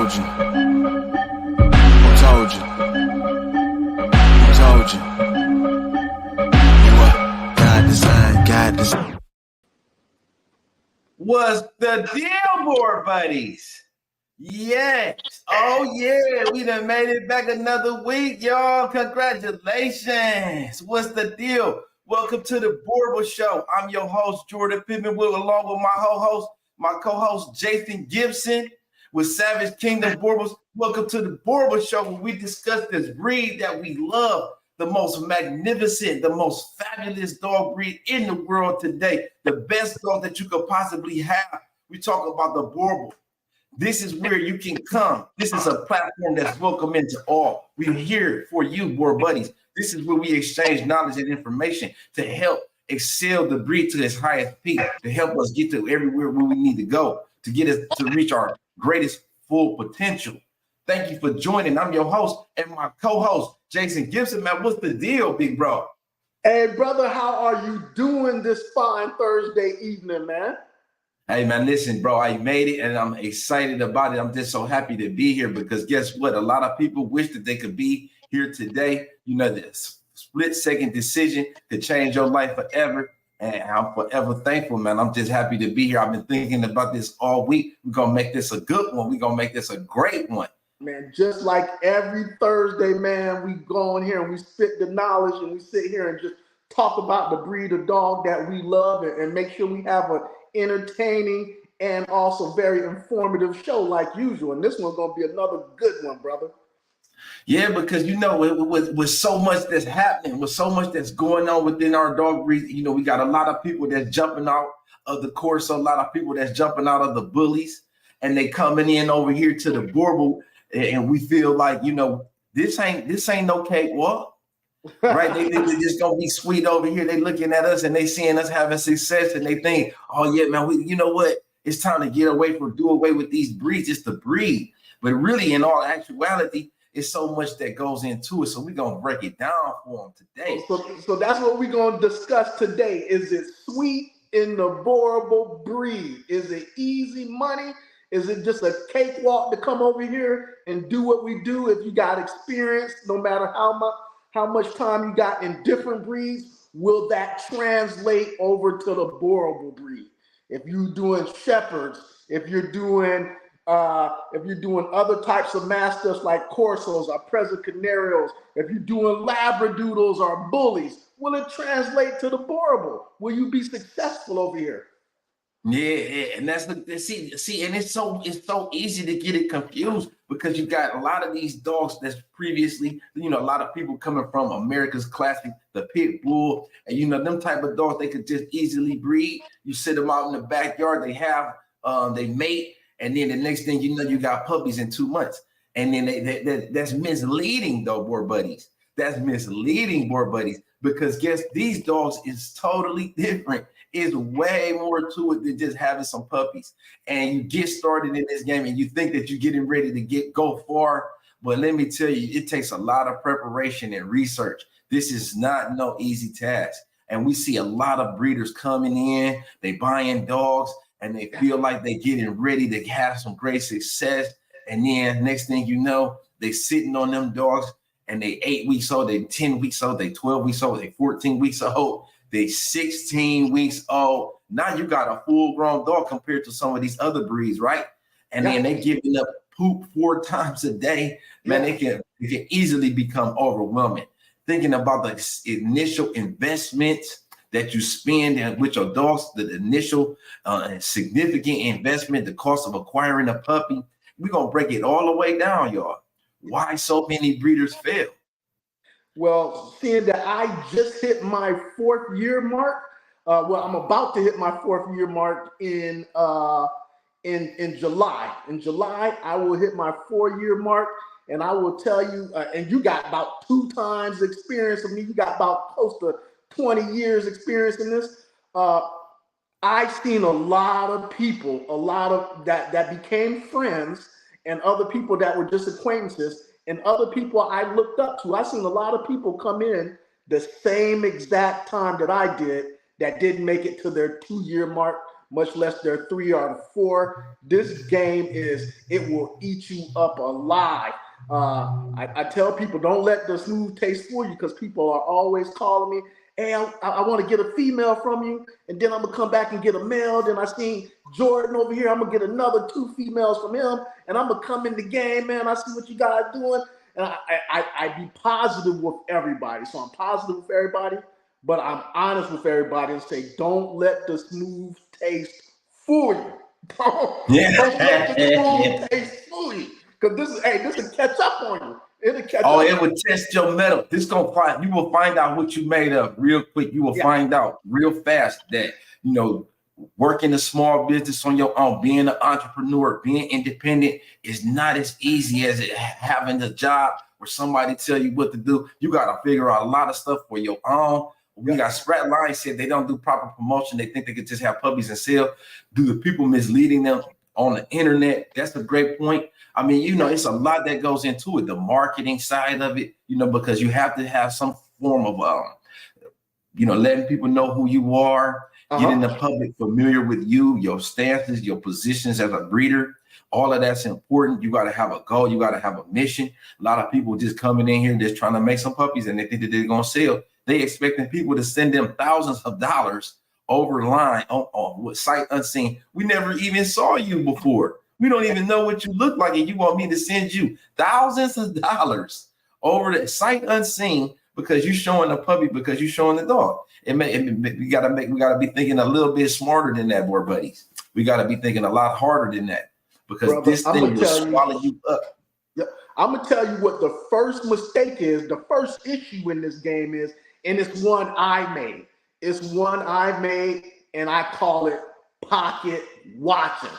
told you? Who told you? Who told you? You what? God designed, God designed. What's the deal, board buddies? Yes. Oh, yeah. We done made it back another week, y'all. Congratulations. What's the deal? Welcome to the Boerboel Show. I'm your host, Jordan Pittman, along with my co-host, Jason Gibson with Savage Kingdom Boerboels. Welcome to the Boerboel Show, where we discuss this breed that we love, the most magnificent, the most fabulous dog breed in the world today, the best dog that you could possibly have. We talk about the Boerboel. This is where you can come. This is a platform that's welcoming to all. We're here for you, board buddies. This is where we exchange knowledge and information to help excel the breed to its highest peak, to help us get to everywhere where we need to go, to get us to reach our greatest full potential. Thank you for joining. I'm your host and my co-host, Jason Gibson. Man, what's the deal, big bro? Hey, brother, how are you doing this fine Thursday evening, man? Hey, man, listen, bro, I made it and I'm excited about it. I'm just so happy to be here because guess what? A lot of people wish that they could be here today. You know, this split-second decision could change your life forever. And I'm forever thankful, man. I'm just happy to be here. I've been thinking about this all week. We're going to make this a good one. We're going to make this a great one. Man, just like every Thursday, man, we go in here and we spit the knowledge and we sit here and just talk about the breed of dog that we love and make sure we have an entertaining and also very informative show like usual. And this one's going to be another good one, brother. Yeah, because, you know, with so much that's happening, with so much that's going on within our dog breed, you know, we got a lot of people that's jumping out of the course, a lot of people that's jumping out of the bullies, and they coming in over here to the Boerboel, and we feel like, you know, this ain't no cakewalk, right? They just gonna be sweet over here. They looking at us and they seeing us having success, and they think, oh yeah, man, you know what? It's time to do away with these breeds. It's the breed, but really, in all actuality, it's so much that goes into it. So we're going to break it down for them today. So that's what we're going to discuss today. Is it sweet in the Boerboel breed? Is it easy money? Is it just a cakewalk to come over here and do what we do? If you got experience, no matter how much time you got in different breeds, will that translate over to the Boerboel breed? If you're doing shepherds, if you're doing other types of mastiffs like Corsos or Presa Canarios, if you're doing Labradoodles or bullies, will it translate to the Boerboel? Will you be successful over here? Yeah, and that's see, and it's so easy to get it confused because you got a lot of these dogs that's previously, you know, a lot of people coming from America's Classic, the pit bull, and you know them type of dogs they could just easily breed. You sit them out in the backyard, they mate. And then the next thing you know, you got puppies in 2 months. And then that's misleading, though, board buddies. That's misleading, board buddies, because guess these dogs is totally different. It's way more to it than just having some puppies. And you get started in this game and you think that you're getting ready to go far. But let me tell you, it takes a lot of preparation and research. This is not no easy task. And we see a lot of breeders coming in, they buying dogs, and they feel like they're getting ready to have some great success. And then next thing you know, they sitting on them dogs and they 8 weeks old, they 10 weeks old, they 12 weeks old, they 14 weeks old, they 16 weeks old. Now you got a full grown dog compared to some of these other breeds, right? And then they giving up poop 4 times a day. Man, it can easily become overwhelming. Thinking about the initial investment that you spend with your dogs, the initial significant investment, the cost of acquiring a puppy. We're going to break it all the way down, y'all. Why so many breeders fail? Well, seeing that I just hit my 4th year mark, I'm about to hit my 4th year mark in July. In July, I will hit my 4-year mark, and I will tell you, and you got about 2 times experience of me. You got about close to 20 years experience in this. I've seen a lot of people, that became friends, and other people that were just acquaintances, and other people I looked up to. I've seen a lot of people come in the same exact time that I did that didn't make it to their 2-year mark much less their 3 or 4. This game it will eat you up alive. I tell people, don't let the smooth taste fool you, because people are always calling me, hey, I want to get a female from you, and then I'm gonna come back and get a male. Then I seen Jordan over here, I'm gonna get another 2 females from him, and I'm gonna come in the game, man. I see what you guys doing, and I be positive with everybody. So I'm positive with everybody, but I'm honest with everybody and say, don't let the smooth taste fool you. Don't let the smooth taste fool you, because this will catch up on you. It'll catch up. It would test your metal. You will find out what you made of real quick. You will find out real fast that, working a small business on your own, being an entrepreneur, being independent is not as easy as having a job where somebody tell you what to do. You got to figure out a lot of stuff for your own. We got Sprat Line said they don't do proper promotion. They think they could just have puppies and sell. Do the people misleading them on the internet? That's a great point. I mean, it's a lot that goes into it, the marketing side of it, because you have to have some form of, letting people know who you are, getting the public familiar with you, your stances, your positions as a breeder. All of that's important. You got to have a goal. You got to have a mission. A lot of people just coming in here just trying to make some puppies, and they think that they're going to sell. They expecting people to send them thousands of dollars over the line on sight unseen. We never even saw you before. We don't even know what you look like, and you want me to send you thousands of dollars over the sight unseen because you're showing a puppy, because you're showing the dog. We gotta be thinking a little bit smarter than that, boy buddies. We gotta be thinking a lot harder than that, because this thing will swallow you up. Yeah, I'm gonna tell you what the first mistake is. The first issue in this game is, and it's one I made. It's one I made, and I call it pocket watching.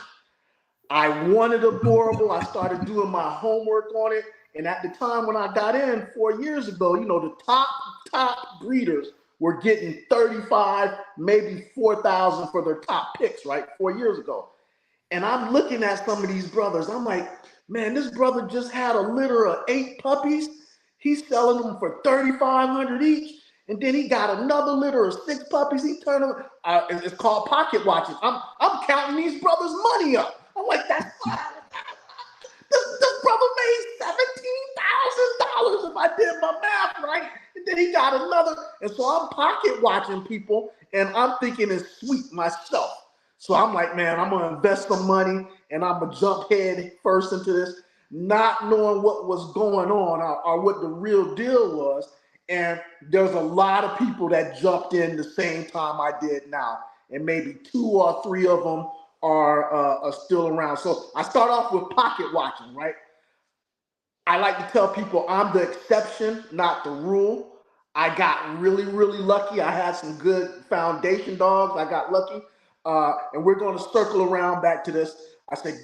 I wanted a Boerboel. I started doing my homework on it. And at the time when I got in 4 years ago, the top breeders were getting 35, maybe 4,000 for their top picks, right? 4 years ago. And I'm looking at some of these brothers. I'm like, man, this brother just had a litter of 8 puppies. He's selling them for $3,500 each. And then he got another litter of 6 puppies. He turned them. It's called pocket watching. I'm counting these brothers' money up. I'm like, that's this brother made $17,000 if I did my math right. And then he got another. And so I'm pocket watching people, and I'm thinking it's sweet myself. So I'm like, man, I'm gonna invest some money, and I'm gonna jump head first into this, not knowing what was going on or what the real deal was. And there's a lot of people that jumped in the same time I did now, and maybe 2 or 3 of them are still around. So I start off with pocket watching, right? I like to tell people I'm the exception, not the rule. I got really, really lucky. I had some good foundation dogs. I got lucky. And we're going to circle around back to this. I say,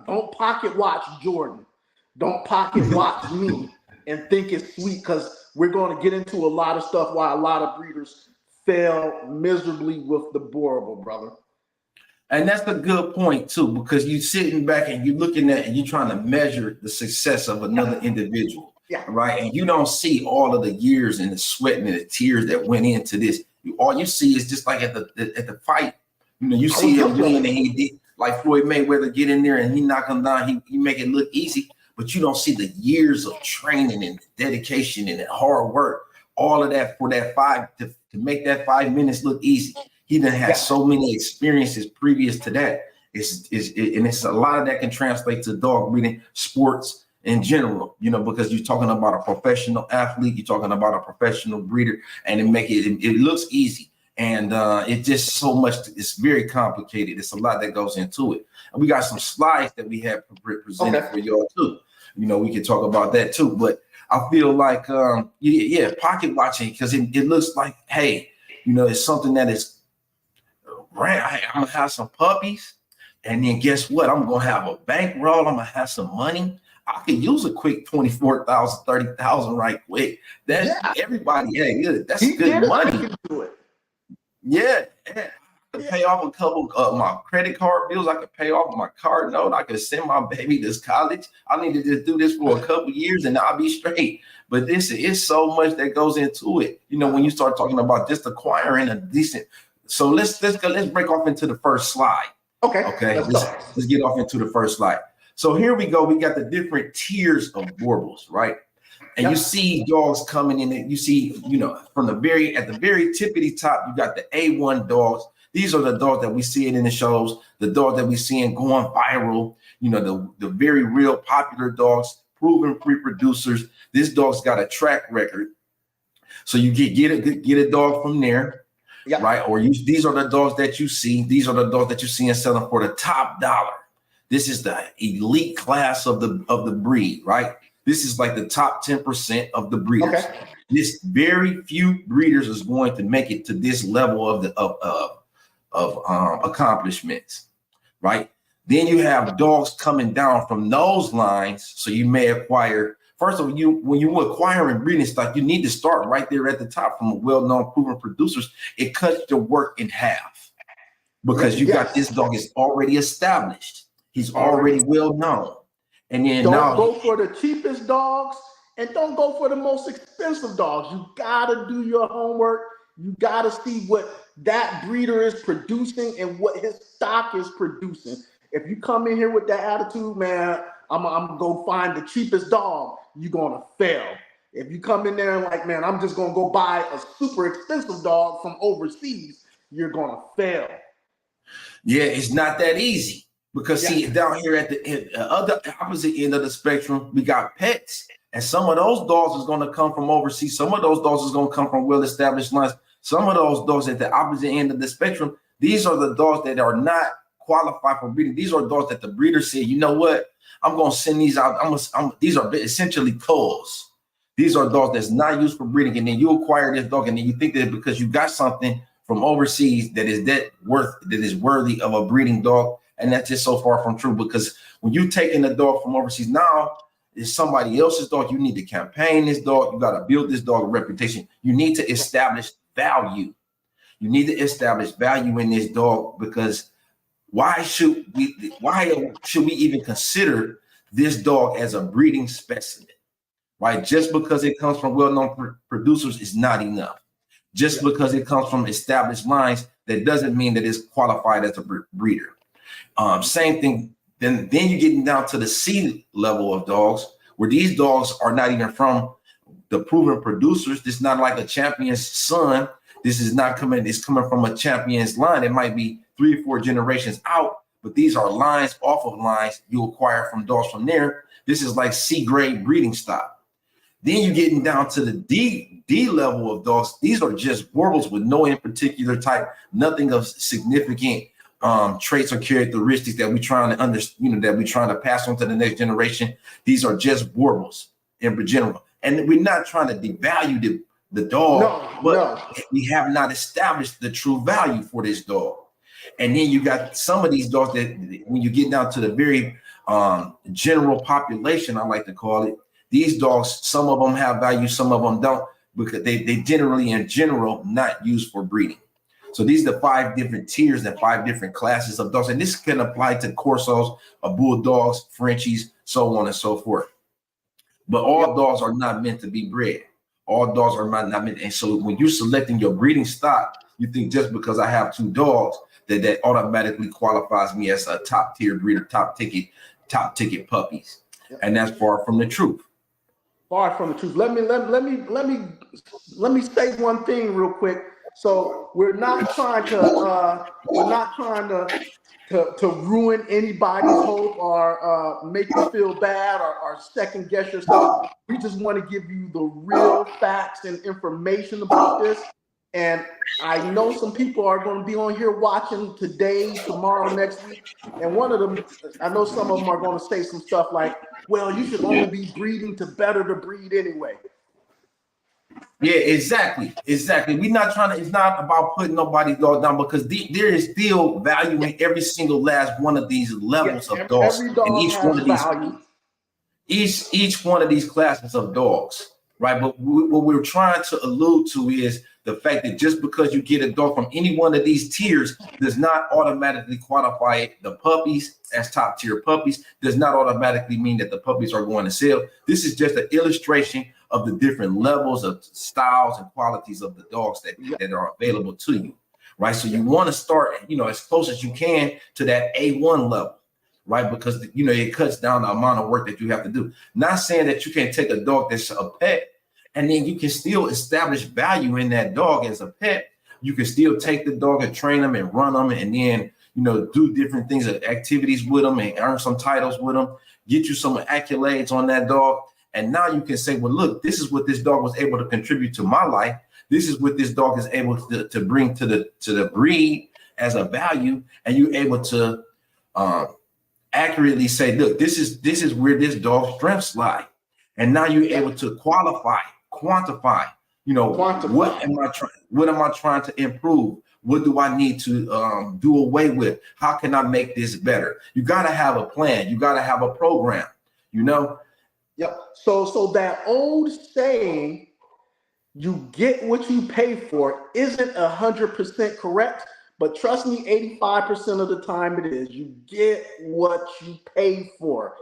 don't pocket watch Jordan. Don't pocket watch me and think it's sweet, because we're going to get into a lot of stuff why a lot of breeders fail miserably with the Boerboel, brother. And that's a good point too, because you're sitting back and you're looking at and you're trying to measure the success of another individual, right? And you don't see all of the years and the sweat and the tears that went into this. All you see is just like at the fight, you see him win, and he did like Floyd Mayweather get in there and he knock him down. He make it look easy, but you don't see the years of training and dedication and hard work, all of that for that to make that 5 minutes look easy. He done had so many experiences previous to that. It's a lot of that can translate to dog breeding, sports in general, because you're talking about a professional athlete, you're talking about a professional breeder, and it looks easy. And it's just so much, it's very complicated. It's a lot that goes into it. And we got some slides that we have presented for y'all too. We can talk about that too. But I feel like, pocket watching, because it looks like, hey, it's something that is, right, I'm gonna have some puppies, and then guess what? I'm gonna have a bankroll. I'm gonna have some money. I could use a quick 24,000, 30,000 right quick. That's everybody. Hey, that's good money. Yeah. I could pay off a couple of my credit card bills. I could pay off my card note. I could send my baby to college. I need to just do this for a couple years and I'll be straight. But this is so much that goes into it. When you start talking about just acquiring a decent So let's break off into the first slide. Okay. Let's get off into the first slide. So here we go. We got the different tiers of Boerboels, right? And you see dogs coming in, and you see, from the very tippity top, you got the A1 dogs. These are the dogs that we see it in the shows, the dogs that we seeing going viral, the very real popular dogs, proven reproducers. This dog's got a track record. So you get a dog from there, right? Or these are the dogs that you see. These are the dogs that you see and selling for the top dollar. This is the elite class of the breed, right? This is like the top 10% of the breeders. Okay. This very few breeders is going to make it to this level of accomplishments, right? Then you have dogs coming down from those lines. So you may acquire, first of all, when you acquire in breeding stock, you need to start right there at the top from a well-known proven producers. It cuts your work in half because you got this dog is already established. He's already well known. And then don't go for the cheapest dogs and don't go for the most expensive dogs. You gotta do your homework. You gotta see what that breeder is producing and what his stock is producing. If you come in here with that attitude, man, I'm gonna go find the cheapest dog, you're gonna fail. If you come in there and like, man, I'm just gonna go buy a super expensive dog from overseas, you're gonna fail. Yeah, it's not that easy. Because see, down here at the other opposite end of the spectrum, we got pets. And some of those dogs is going to come from overseas. Some of those dogs is going to come from well-established lines. Some of those dogs at the opposite end of the spectrum, these are the dogs that are not qualified for breeding. These are dogs that the breeder said, you know what? I'm going to send these out. These are essentially culls. These are dogs that's not used for breeding. And then you acquire this dog, and then you think that because you got something from overseas that is worthy of a breeding dog. And that's just so far from true, because when you're taking a dog from overseas, now it's somebody else's dog. You need to campaign this dog. You we build this dog a reputation. You need to establish value. You need to establish value in this dog, because why should we even consider this dog as a breeding specimen, right? Just because it comes from well-known producers is not enough. Just because it comes from established lines, that doesn't mean that it's qualified as a breeder. Same thing. Then you're getting down to the C level of dogs, where these dogs are not even from the proven producers. This is not like a champion's son. This is not coming. It's coming from a champion's line. It might be 3 or 4 generations out, but these are lines off of lines you acquire from dogs from there. This is like C grade breeding stock. Then you're getting down to the D level of dogs. These are just Boerboels with no in particular type, nothing of significant traits or characteristics that we're trying to that we're trying to pass on to the next generation. These are just Boerboels in general. And we're not trying to devalue the dog, but we have not established the true value for this dog. And then you got some of these dogs that when you get down to the very general population, I like to call it, these dogs, some of them have value, some of them don't, because they generally in general not used for breeding. So these are the 5 different tiers and 5 different classes of dogs. And this can apply to Corsos, Bulldogs, Frenchies, so on and so forth. But all dogs are not meant to be bred. All dogs are not meant. And so when you're selecting your breeding stock, you think just because I have 2 dogs, that automatically qualifies me as a top tier breeder, top ticket puppies. And that's far from the truth. Far from the truth. Let me say one thing real quick. So we're not trying to ruin anybody's hope or make you feel bad or second guess yourself. We just want to give you the real facts and information about this. And I know some people are going to be on here watching today, tomorrow, next week. And one of them, I know some of them are going to say some stuff like, well, you should only be breeding to better the breed anyway. Yeah, exactly. We're not trying to, it's not about putting nobody's dog down, because there is still value in every single last one of these levels of dogs. Every dog and each has one of these value. Each one of these classes of dogs, right? But what we're trying to allude to is the fact that just because you get a dog from any one of these tiers does not automatically qualify the puppies as top tier puppies, does not automatically mean that the puppies are going to sell. This is just an illustration of the different levels of styles and qualities of the dogs that are available to you, right? So you want to start, as close as you can to that A1 level, right? Because, it cuts down the amount of work that you have to do. Not saying that you can't take a dog that's a pet and then you can still establish value in that dog as a pet. You can still take the dog and train them and run them and then, do different things, activities with them and earn some titles with them, get you some accolades on that dog. And now you can say, well, look, this is what this dog was able to contribute to my life. This is what this dog is able to bring to the breed as a value. And you're able to accurately say, look, this is where this dog's strengths lie. And now you're able to quantify, what am I trying to improve? What do I need to do away with? How can I make this better? You got to have a plan. You got to have a program, Yep. So that old saying, you get what you pay for, isn't 100% correct, but trust me, 85% of the time it is. You get what you pay for.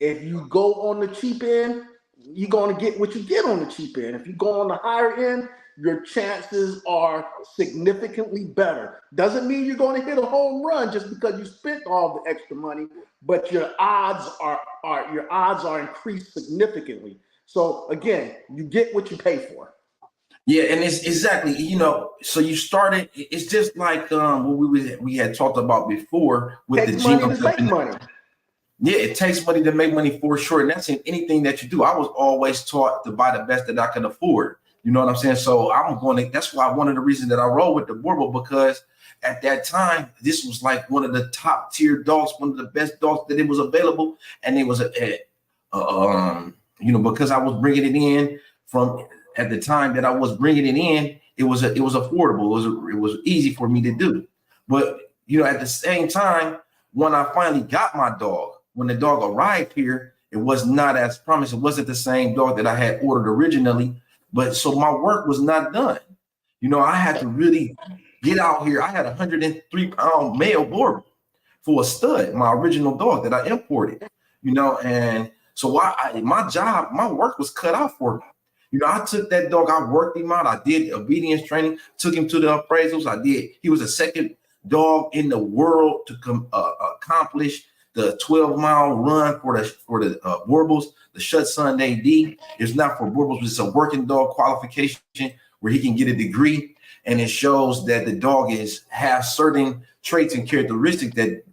If you go on the cheap end, you're going to get what you get on the cheap end. If you go on the higher end, your chances are significantly better. Doesn't mean you're going to hit a home run just because you spent all the extra money, but your odds are increased significantly. So again, you get what you pay for. Yeah, and it's exactly, so you started, it's just like what we had talked about before with the genome company. Yeah, it takes money to make money for sure. And that's in anything that you do. I was always taught to buy the best that I can afford. You know what I'm saying? So that's why one of the reasons that I roll with the Boerboel, because at that time, this was like one of the top tier dogs, one of the best dogs that it was available. And it was because I was bringing it in from at the time that I was bringing it in, it was affordable. It was easy for me to do. But, at the same time, when I finally got my dog, when the dog arrived here, it was not as promised. It wasn't the same dog that I had ordered originally. But so my work was not done. I had to really get out here. I had a 103-pound male Boerboel for a stud, my original dog that I imported, and so my work was cut out for me. I took that dog, I worked him out. I did obedience training, took him to the appraisals. He was the second dog in the world to accomplish the 12-mile run for the Boerboels, the Shut Sunday D. It's not for Boerboels, it's a working dog qualification where he can get a degree, and it shows that the dog has certain traits and characteristics that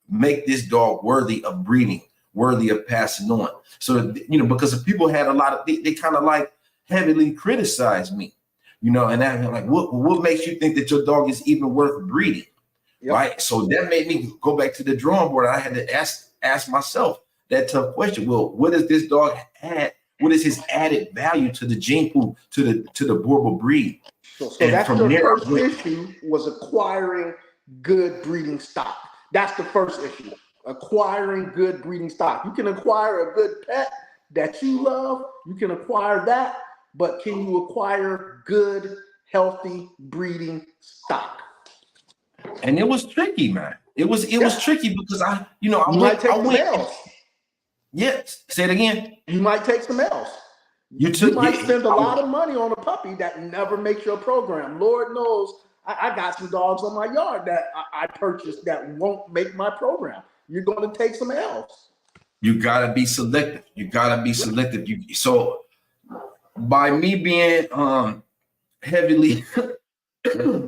make this dog worthy of breeding, worthy of passing on. So, because if people had they kind of like heavily criticized me, and I'm like, what makes you think that your dog is even worth breeding? Yep. Right. So that made me go back to the drawing board. I had to ask myself that tough question. Well, what does this dog add? What is his added value to the gene pool, to the Boerboel breed? So that's your first issue, was acquiring good breeding stock. That's the first issue, acquiring good breeding stock. You can acquire a good pet that you love. You can acquire that, but can you acquire good, healthy breeding stock? And it was tricky, man. It was tricky because I might take some L's. Yes. Say it again. You might take some L's. You might spend a lot of money on a puppy that never makes your program. Lord knows, I got some dogs on my yard that I purchased that won't make my program. You're going to take some L's. You got to be selective. So by me being heavily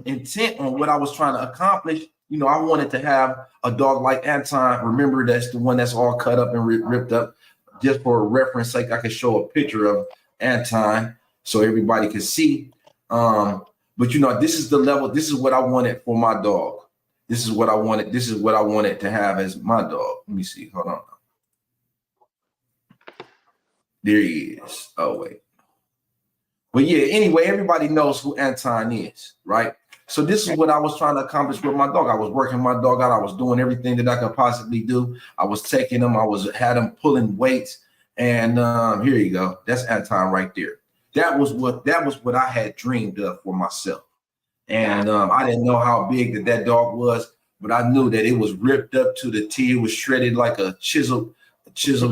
intent on what I was trying to accomplish, I wanted to have a dog like Anton. Remember, that's the one that's all cut up and ripped up. Just for a reference sake, I could show a picture of Anton so everybody could see. But this is the level. This is what I wanted for my dog. This is what I wanted. This is what I wanted to have as my dog. Let me see. Hold on. There he is. Oh wait. But yeah, anyway, everybody knows who Anton is, right? So this is what I was trying to accomplish with my dog. I was working my dog out. I was doing everything that I could possibly do. I was taking him. Had him pulling weights. And here you go. That's Anton right there. That was what I had dreamed of for myself. And I didn't know how big that dog was, but I knew that it was ripped up to the T. It was shredded like a chiseled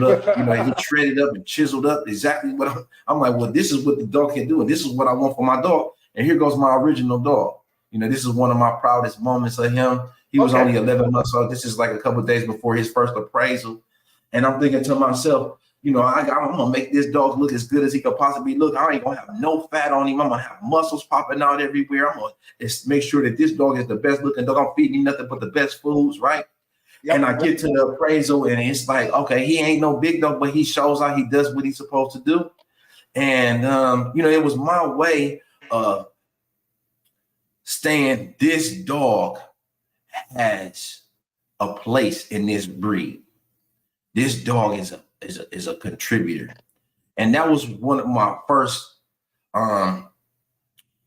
up. He shredded up and chiseled up exactly what I'm like. Well, this is what the dog can do, and this is what I want for my dog. And here goes my original dog. This is one of my proudest moments of him. He was only 11 months old. This is like a couple of days before his first appraisal. And I'm thinking to myself, I'm going to make this dog look as good as he could possibly look. I ain't going to have no fat on him. I'm going to have muscles popping out everywhere. I'm going to make sure that this dog is the best looking dog. I'm feeding him nothing but the best foods, right? Yep. And I get to the appraisal, and it's like, okay, he ain't no big dog, but he shows how he does what he's supposed to do. And, it was my way of saying this dog has a place in this breed. This dog is a contributor. And that was one of my first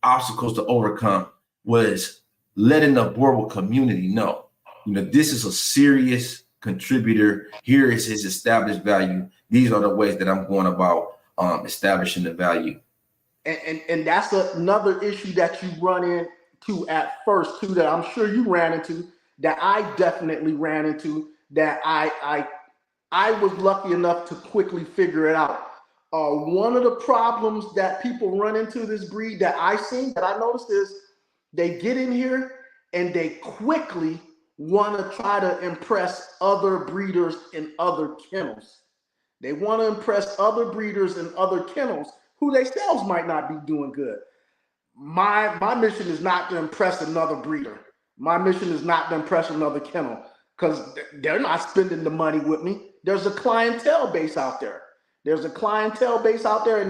obstacles to overcome, was letting the Boerboel community know, this is a serious contributor. Here is his established value. These are the ways that I'm going about establishing the value. And that's another issue that you run into at first too, that I'm sure you ran into, that I definitely ran into, that I was lucky enough to quickly figure it out. One of the problems that people run into this breed that I noticed is they get in here and they quickly want to try to impress other breeders in other kennels. They want to impress other breeders in other kennels who themselves might not be doing good. My mission is not to impress another breeder. My mission is not to impress another kennel, because they're not spending the money with me. There's a clientele base out there. And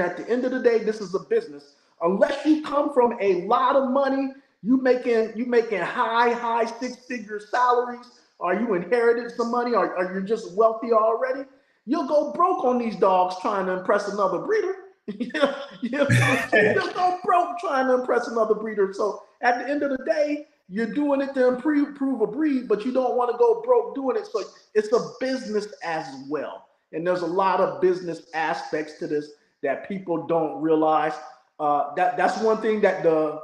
at the end of the day, this is a business. Unless you come from a lot of money, you making high six-figure salaries, or you inherited some money, or you're just wealthy already, you'll go broke on these dogs trying to impress another breeder. You'll go broke trying to impress another breeder. So at the end of the day, you're doing it to improve a breed, but you don't want to go broke doing it. So it's a business as well. And there's a lot of business aspects to this that people don't realize. That's one thing that the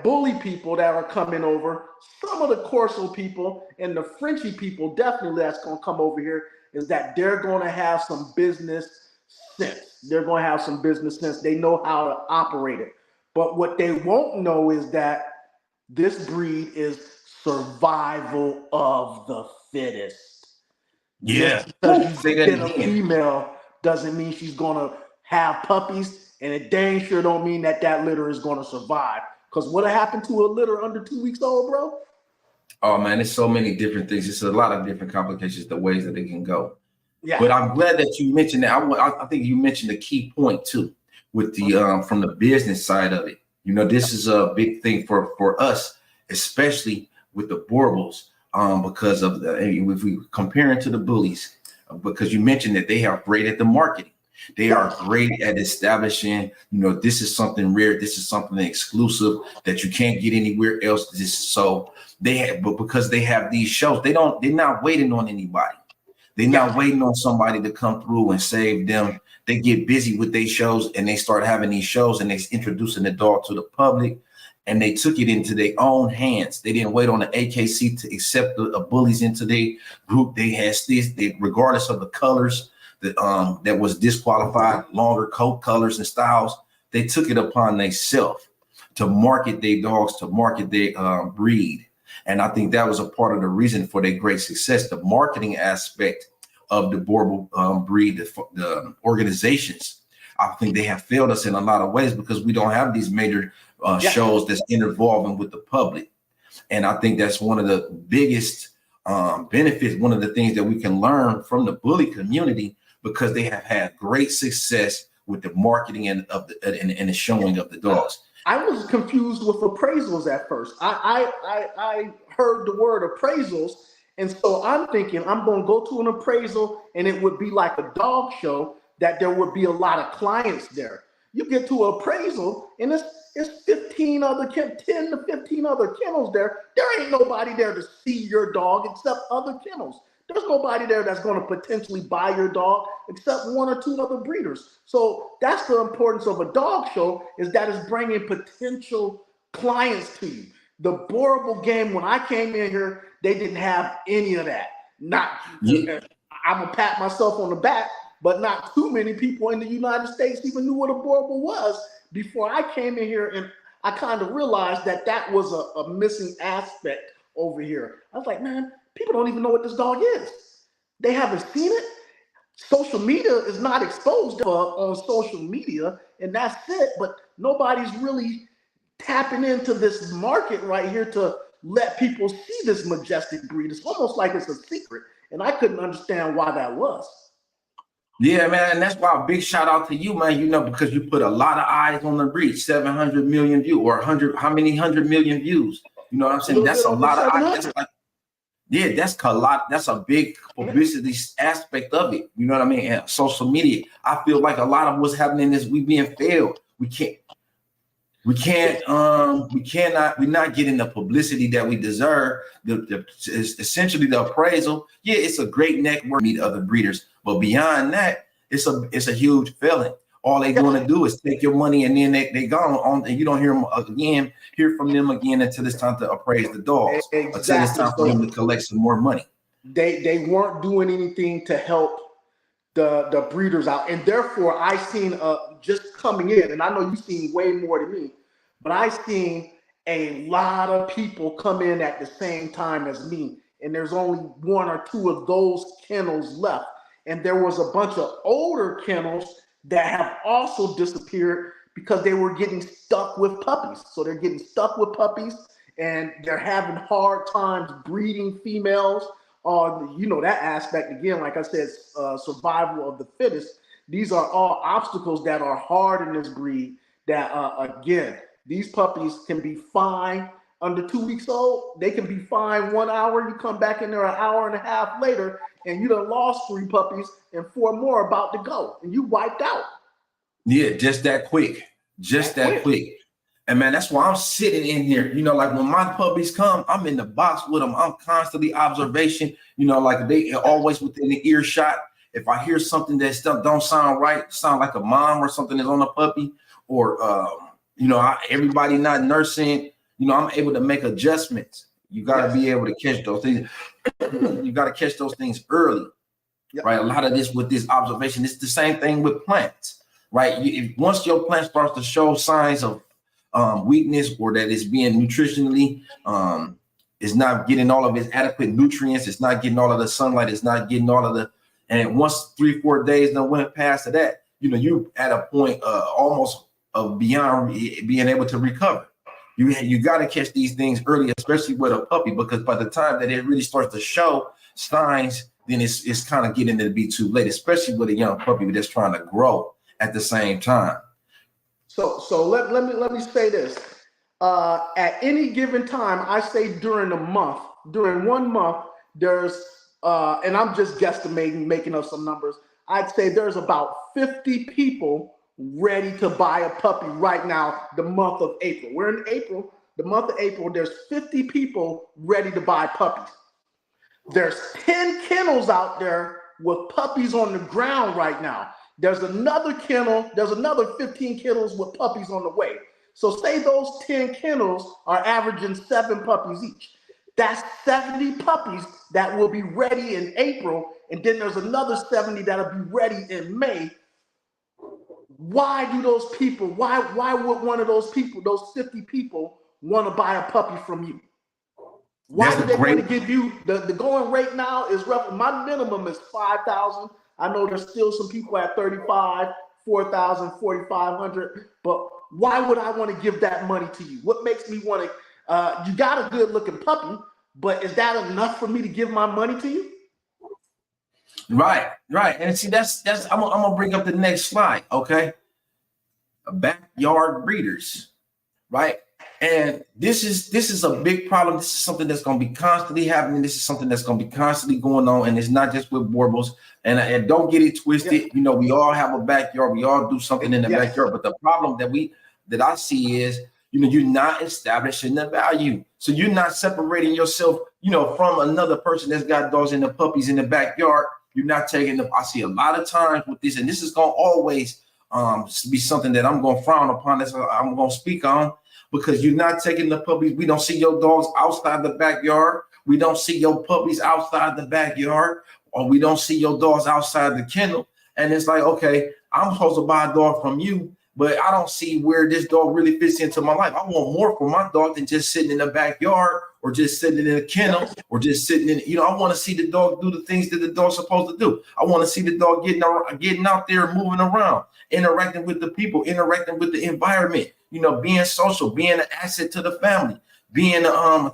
bully people that are coming over, some of the Corso people and the Frenchy people definitely that's going to come over here, is that they're going to have some business sense. They know how to operate it. But what they won't know is that this breed is survival of the fittest. Yeah. Just because you get a female doesn't mean she's going to have puppies, and it dang sure don't mean that litter is going to survive. Because what happened to a litter under 2 weeks old, bro? Oh, man, there's so many different things. It's a lot of different complications, the ways that it can go. Yeah. But I'm glad that you mentioned that. I think you mentioned a key point, too, with the from the business side of it. This is a big thing for us, especially with the Boerboels, because of if we compare it to the bullies, because you mentioned that they are great at the marketing. They are great at establishing, this is something rare. This is something exclusive that you can't get anywhere else. But because they have these shows, they're not waiting on anybody. They're not waiting on somebody to come through and save them. They get busy with their shows, and they start having these shows, and they're introducing the dog to the public, and they took it into their own hands. They didn't wait on the AKC to accept the bullies into their group. They had this, regardless of the colors that was disqualified, longer coat colors and styles. They took it upon themselves to market their dogs, to market their breed. And I think that was a part of the reason for their great success, the marketing aspect of the Boerboel breed, the organizations. I think they have failed us in a lot of ways because we don't have these major shows that's involving with the public. And I think that's one of the biggest benefits, one of the things that we can learn from the bully community, because they have had great success with the marketing and the showing of the dogs. I was confused with appraisals at first. I heard the word appraisals, and so I'm thinking I'm going to go to an appraisal, and it would be like a dog show, that there would be a lot of clients there. You get to an appraisal, and it's 10 to 15 other kennels there. There ain't nobody there to see your dog except other kennels. There's nobody there that's going to potentially buy your dog except one or two other breeders. So that's the importance of a dog show, is that it's bringing potential clients to you. The Boerboel game, when I came in here, they didn't have any of that. I'm going to pat myself on the back, but not too many people in the United States even knew what a Boerboel was before I came in here. And I kind of realized that that was a missing aspect over here. I was like, man, people don't even know what this dog is. They haven't seen it. Social media is not exposed on social media, and that's it. But nobody's really tapping into this market right here to let people see this majestic breed. It's almost like it's a secret, and I couldn't understand why that was. Yeah, man, and that's why a big shout out to you, man. You know, because you put a lot of eyes on the breed, 700 million views, or 100, how many 100 million views? You know what I'm saying? That's a lot of eyes. That's like, yeah, that's a lot. That's a big publicity aspect of it. You know what I mean? And social media. I feel like a lot of what's happening is we being failed. We're not getting the publicity that we deserve. Essentially the appraisal. Yeah, it's a great network, meet other breeders, but beyond that, it's a huge failing. All they going to do is take your money and then they gone on, and you don't hear from them again until it's time to appraise the dogs. Exactly. Until it's time for them to collect some more money. They weren't doing anything to help the breeders out, and therefore I seen just coming in, and I know you've seen way more than me, but I seen a lot of people come in at the same time as me, and there's only one or two of those kennels left, and there was a bunch of older kennels that have also disappeared because they were getting stuck with puppies. So they're getting stuck with puppies, and they're having hard times breeding females. That aspect again, like I said, survival of the fittest. These are all obstacles that are hard in this breed. That again, these puppies can be fine under 2 weeks old. They can be fine 1 hour. You come back in there an hour and a half later, and you done lost 3 puppies and 4 more about to go, and you wiped out. Yeah, just that quick, that quick. And man, that's why I'm sitting in here. You know, like when my puppies come, I'm in the box with them. I'm constantly observation. You know, like they always within the earshot. If I hear something that stuff don't sound right, sound like a mom or something is on a puppy, or everybody not nursing. You know, I'm able to make adjustments. You got to be able to catch those things. You got to catch those things early, right? A lot of this with this observation, it's the same thing with plants, right? Once your plant starts to show signs of weakness, or that it's being nutritionally, it's not getting all of its adequate nutrients, it's not getting all of the sunlight, it's not getting all of the, and once 3-4 days done went past that, you know, you at a point almost of beyond being able to recover. You got to catch these things early, especially with a puppy, because by the time that it really starts to show signs, then it's kind of getting to be too late, especially with a young puppy that's trying to grow at the same time. So let me say this. At any given time, I say during 1 month, there's and I'm just guesstimating, making up some numbers. I'd say there's about 50 people ready to buy a puppy right now, the month of April. We're in April, the month of April, there's 50 people ready to buy puppies. There's 10 kennels out there with puppies on the ground right now. There's another 15 kennels with puppies on the way. So say those 10 kennels are averaging 7 puppies each. That's 70 puppies that will be ready in April, and then there's another 70 that'll be ready in May. Why would one of those people, those 50 people, want to buy a puppy from you? Why do they want to give you the going rate now is rough? My minimum is 5,000. I know there's still some people at 35, 4,000, 4,500, but why would I want to give that money to you? What makes me want to, you got a good looking puppy, but is that enough for me to give my money to you? Right. And see, that's I'm gonna bring up the next slide, okay? Backyard breeders, right? And this is a big problem. This is something that's going to be constantly happening. This is something that's going to be constantly going on, and it's not just with Boerboels. And don't get it twisted. You know, we all have a backyard. We all do something in the backyard. But the problem that I see is, you know, you're not establishing the value. So you're not separating yourself, you know, from another person that's got dogs and the puppies in the backyard. You're not taking them. I see a lot of times with this, and this is going to always be something that I'm going to frown upon. That's I'm going to speak on. Because you're not taking the puppies. We don't see your dogs outside the backyard. We don't see your puppies outside the backyard, or we don't see your dogs outside the kennel. And it's like, okay, I'm supposed to buy a dog from you but I don't see where this dog really fits into my life. I want more for my dog than just sitting in the backyard or just sitting in a kennel or just sitting in, I want to see the dog do the things that the dog's supposed to do. I want to see the dog getting out there, moving around, interacting with the people, interacting with the environment, being social, being an asset to the family, being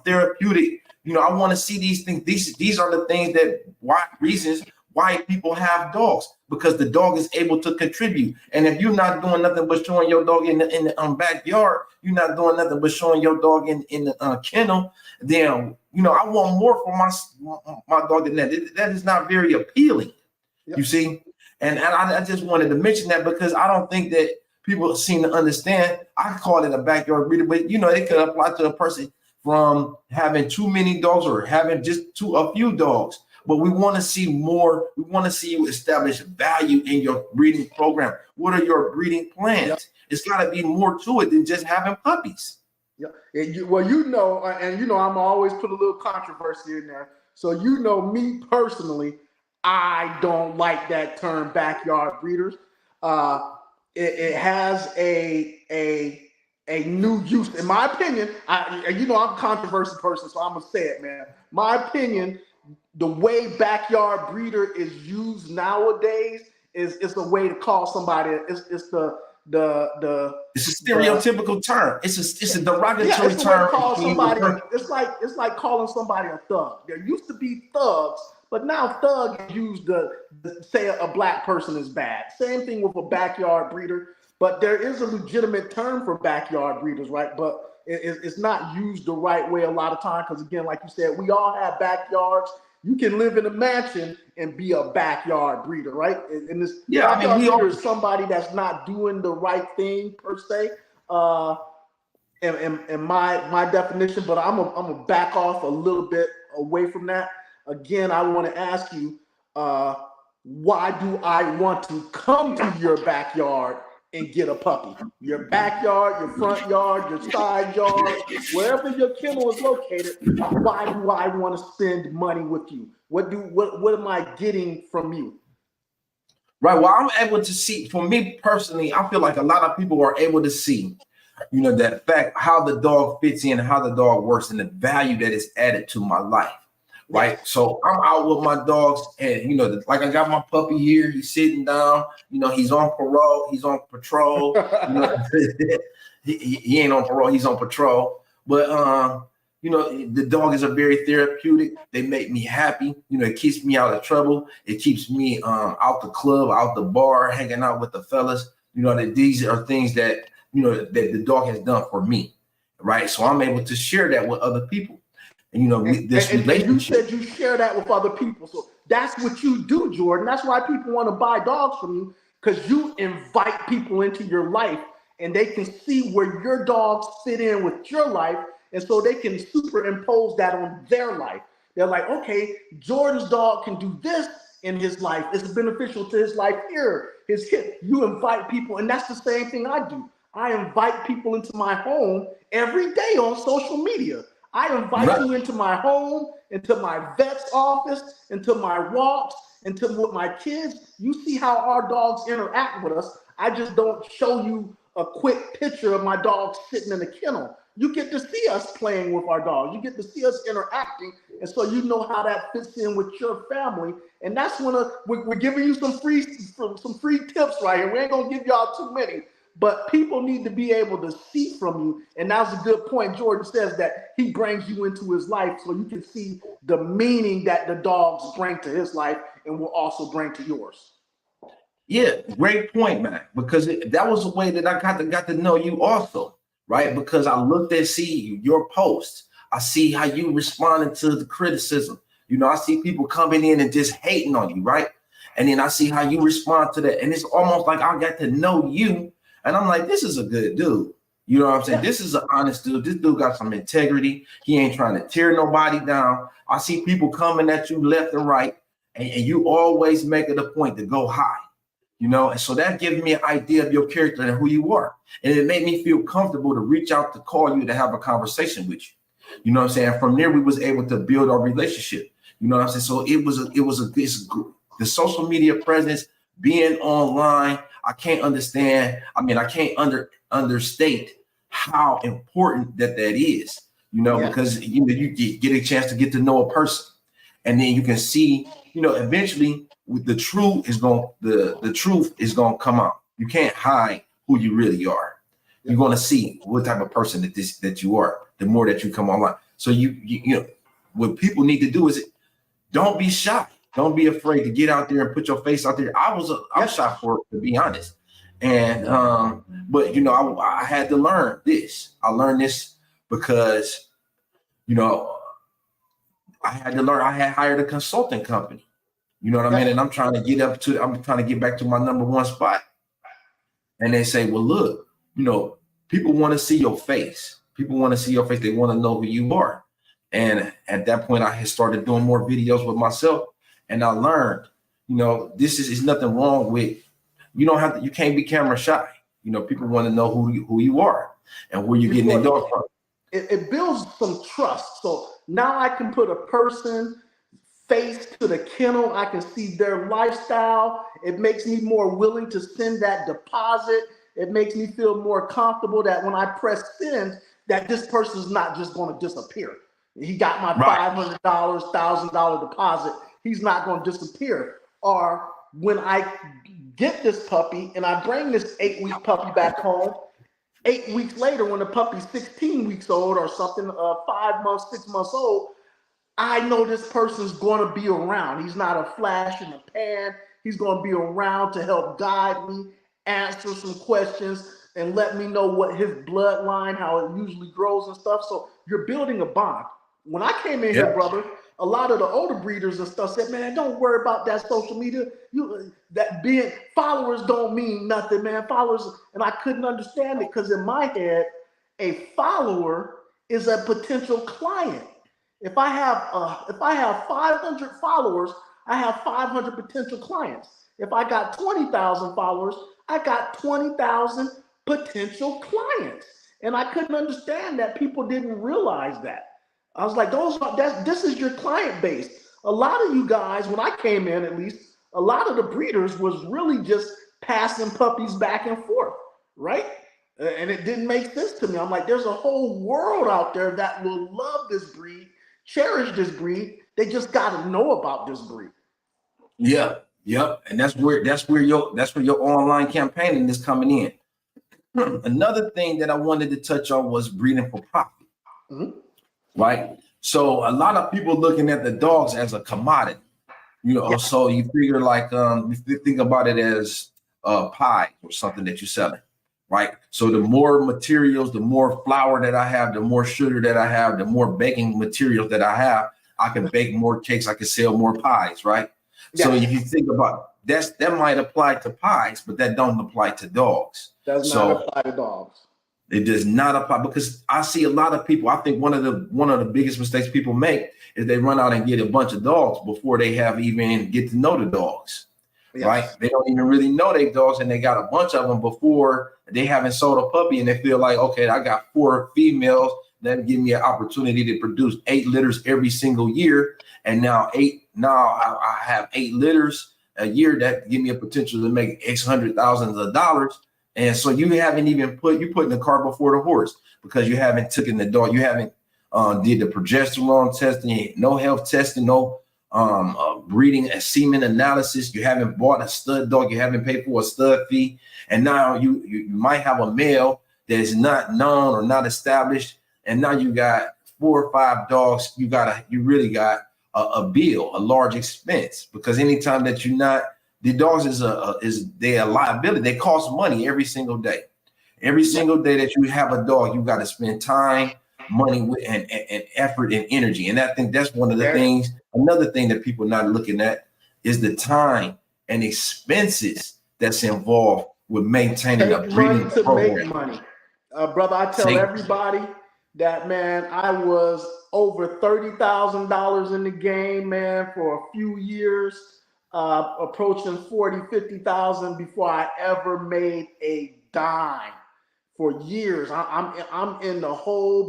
therapeutic. I want to see these things. These are the things reasons why people have dogs, because the dog is able to contribute. And if you're not doing nothing but showing your dog in the backyard, you're not doing nothing but showing your dog in the kennel, then I want more for my dog than that. That is not very appealing. Yep. You see, and I just wanted to mention that because I don't think that people seem to understand. I call it a backyard breeder, but it could apply to a person from having too many dogs or having just a few dogs. But we want to see more. We want to see you establish value in your breeding program. What are your breeding plans? Yep. It's got to be more to it than just having puppies. Yeah. And I'm always put a little controversy in there. So me personally, I don't like that term backyard breeders. It has a new use, in my opinion. I'm a controversial person, so I'm gonna say it, man. My opinion. The way backyard breeder is used nowadays is a way to call somebody. It's a stereotypical term. It's a derogatory term. Call somebody. It's like calling somebody a thug. There used to be thugs, but now thug is used to say a black person is bad. Same thing with a backyard breeder. But there is a legitimate term for backyard breeders, right? But it's not used the right way a lot of time because, again, like you said, we all have backyards. You can live in a mansion and be a backyard breeder, right? And this backyard breeder is somebody that's not doing the right thing per se, in my definition. But I'm a back off a little bit away from that. Again, I want to ask you, why do I want to come to your backyard and get a puppy? Your backyard, your front yard, your side yard, wherever your kennel is located, why do I want to spend money with you? What am I getting from you? Right. Well, I'm able to see, for me personally, I feel like a lot of people are able to see, that fact, how the dog fits in, how the dog works, and the value that is added to my life. Right. So I'm out with my dogs and, like I got my puppy here. He's sitting down, he's on parole. He's on patrol. He ain't on parole. He's on patrol. But, the dog is a very therapeutic. They make me happy. It keeps me out of trouble. It keeps me out the club, out the bar, hanging out with the fellas. That these are things that, that the dog has done for me. Right. So I'm able to share that with other people. And this relationship. And you said you share that with other people. So that's what you do, Jordan. That's why people want to buy dogs from you, because you invite people into your life and they can see where your dogs fit in with your life. And so they can superimpose that on their life. They're like, okay, Jordan's dog can do this in his life. It's beneficial to his life here. You invite people, and that's the same thing I do. I invite people into my home every day on social media. I invite you into my home, into my vet's office, into my walks, into with my kids. You see how our dogs interact with us. I just don't show you a quick picture of my dog sitting in a kennel. You get to see us playing with our dogs. You get to see us interacting. And so you know how that fits in with your family. And that's when we're giving you some free tips right here. We ain't going to give y'all too many. But people need to be able to see from you. And that's a good point. Jordan says that he brings you into his life so you can see the meaning that the dogs bring to his life and will also bring to yours. Yeah, great point, man. Because that was a way that I got to know you also, right? Because I looked at your posts. I see how you responded to the criticism. I see people coming in and just hating on you, right? And then I see how you respond to that. And it's almost like I got to know you. And I'm like, this is a good dude. You know what I'm saying? Yeah. This is an honest dude. This dude got some integrity. He ain't trying to tear nobody down. I see people coming at you left and right, and you always make it a point to go high, and so that gives me an idea of your character and who you are. And it made me feel comfortable to reach out to call you to have a conversation with you. You know what I'm saying? From there, we was able to build our relationship. You know what I'm saying? So the social media presence being online, I can't understand. I mean, I can't understate how important that is, because you get a chance to get to know a person, and then you can see, eventually with the truth is going the truth is going to come out. You can't hide who you really are. You're going to see what type of person that you are the more that you come online. So you what people need to do is don't be shy. Don't be afraid to get out there and put your face out there. I'm shy for it, to be honest. And but I had to learn this. I learned this because I had to learn. I had hired a consulting company. You know what I mean? And I'm trying to get back to my number one spot. And they say, well, look, people want to see your face. People want to see your face. They want to know who you are. And at that point, I had started doing more videos with myself. And I learned, this is nothing wrong with, you can't be camera shy. People want to know who you are and where you're getting their dog from. It builds some trust. So now I can put a person face to the kennel. I can see their lifestyle. It makes me more willing to send that deposit. It makes me feel more comfortable that when I press send, that this person is not just going to disappear. He got my $500, $1,000 deposit. He's not going to disappear. Or when I get this puppy and I bring this 8-week puppy back home, 8 weeks later, when the puppy's 16 weeks old or something, 5 months, 6 months old, I know this person's going to be around. He's not a flash in the pan. He's going to be around to help guide me, answer some questions, and let me know what his bloodline, how it usually grows and stuff. So you're building a bond. When I came in here, brother, a lot of the older breeders and stuff said, man, don't worry about that social media. That being followers don't mean nothing, man. Followers, and I couldn't understand it because in my head, a follower is a potential client. If I have 500 followers, I have 500 potential clients. If I got 20,000 followers, I got 20,000 potential clients. And I couldn't understand that people didn't realize that. I was like, this is your client base. A lot of you guys, when I came in, at least, a lot of the breeders was really just passing puppies back and forth, right? And it didn't make sense to me. I'm like, there's a whole world out there that will love this breed, cherish this breed. They just got to know about this breed. Yeah, yep. And that's where your online campaigning is coming in. Another thing that I wanted to touch on was breeding for profit. Mm-hmm. Right. So a lot of people looking at the dogs as a commodity, so you figure like you think about it as pie or something that you're selling. Right. So the more materials, the more flour that I have, the more sugar that I have, the more baking materials that I have, I can bake more cakes, I can sell more pies. Right. Yes. So if you think about that might apply to pies, but that don't apply to dogs. Does not apply to dogs. It does not apply because I see a lot of people. I think one of the biggest mistakes people make is they run out and get a bunch of dogs before they have even get to know the dogs. Yes. Right? They don't even really know their dogs, and they got a bunch of them before they haven't sold a puppy, and they feel like, okay, I got 4 females that give me an opportunity to produce 8 litters every single year, and now I have 8 litters a year that give me a potential to make X hundred thousands of dollars. And so you haven't even putting the cart before the horse because you haven't taken the dog, you haven't did the progesterone testing, no health testing, no breeding and semen analysis. You haven't bought a stud dog, you haven't paid for a stud fee, and now you might have a male that is not known or not established, and now you got 4 or 5 dogs. You really got a bill, a large expense, because anytime that you're not. The dogs is a liability. They cost money every single day. Every single day that you have a dog, you got to spend time, money, and effort and energy. And I think that's one of the things. Another thing that people not looking at is the time and expenses that's involved with maintaining a breeding program. Make money, brother. I tell everybody that, man, I was over $30,000 in the game, man, for a few years. Approaching 40, 50,000 before I ever made a dime. For years, I'm in the whole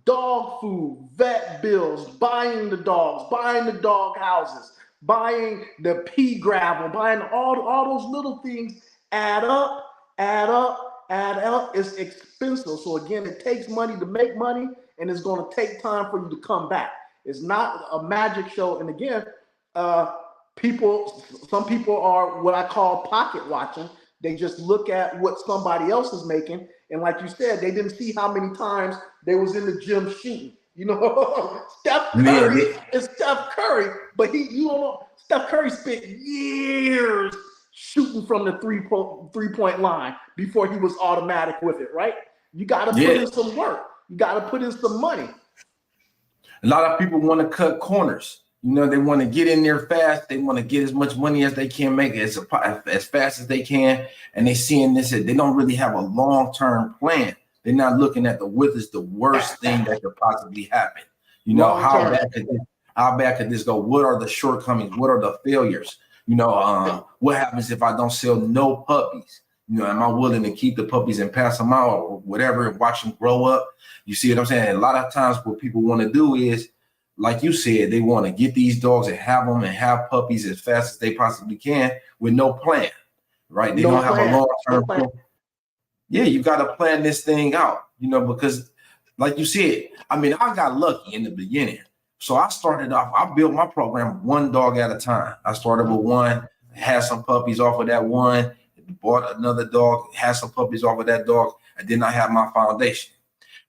dog food, vet bills, buying the dogs, buying the dog houses, buying the pea gravel, buying all those little things add up, add up, add up. It's expensive. So again, it takes money to make money, and it's going to take time for you to come back. It's not a magic show. And again, some people are what I call pocket watching. They just look at what somebody else is making, and like you said, they didn't see how many times they was in the gym shooting. You know, Steph Curry is Steph Curry, but you don't know, Steph Curry spent years shooting from the three-point line before he was automatic with it, right? You got to put in some work. You got to put in some money. A lot of people want to cut corners. You know, they want to get in there fast. They want to get as much money as they can, make it as fast as they can. And they seeing this, they don't really have a long-term plan. They're not looking at what is the worst thing that could possibly happen. You know, how bad could this go? What are the shortcomings? What are the failures? You know, what happens if I don't sell no puppies? You know, am I willing to keep the puppies and pass them out or whatever and watch them grow up? You see what I'm saying? A lot of times what people want to do is, like you said, they want to get these dogs and have puppies as fast as they possibly can with no plan, right? They don't have a long-term plan. Yeah, you got to plan this thing out, you know, because like you said, I mean, I got lucky in the beginning. So I started off, I built my program one dog at a time. I started with one, had some puppies off of that one, bought another dog, had some puppies off of that dog, and then I had my foundation,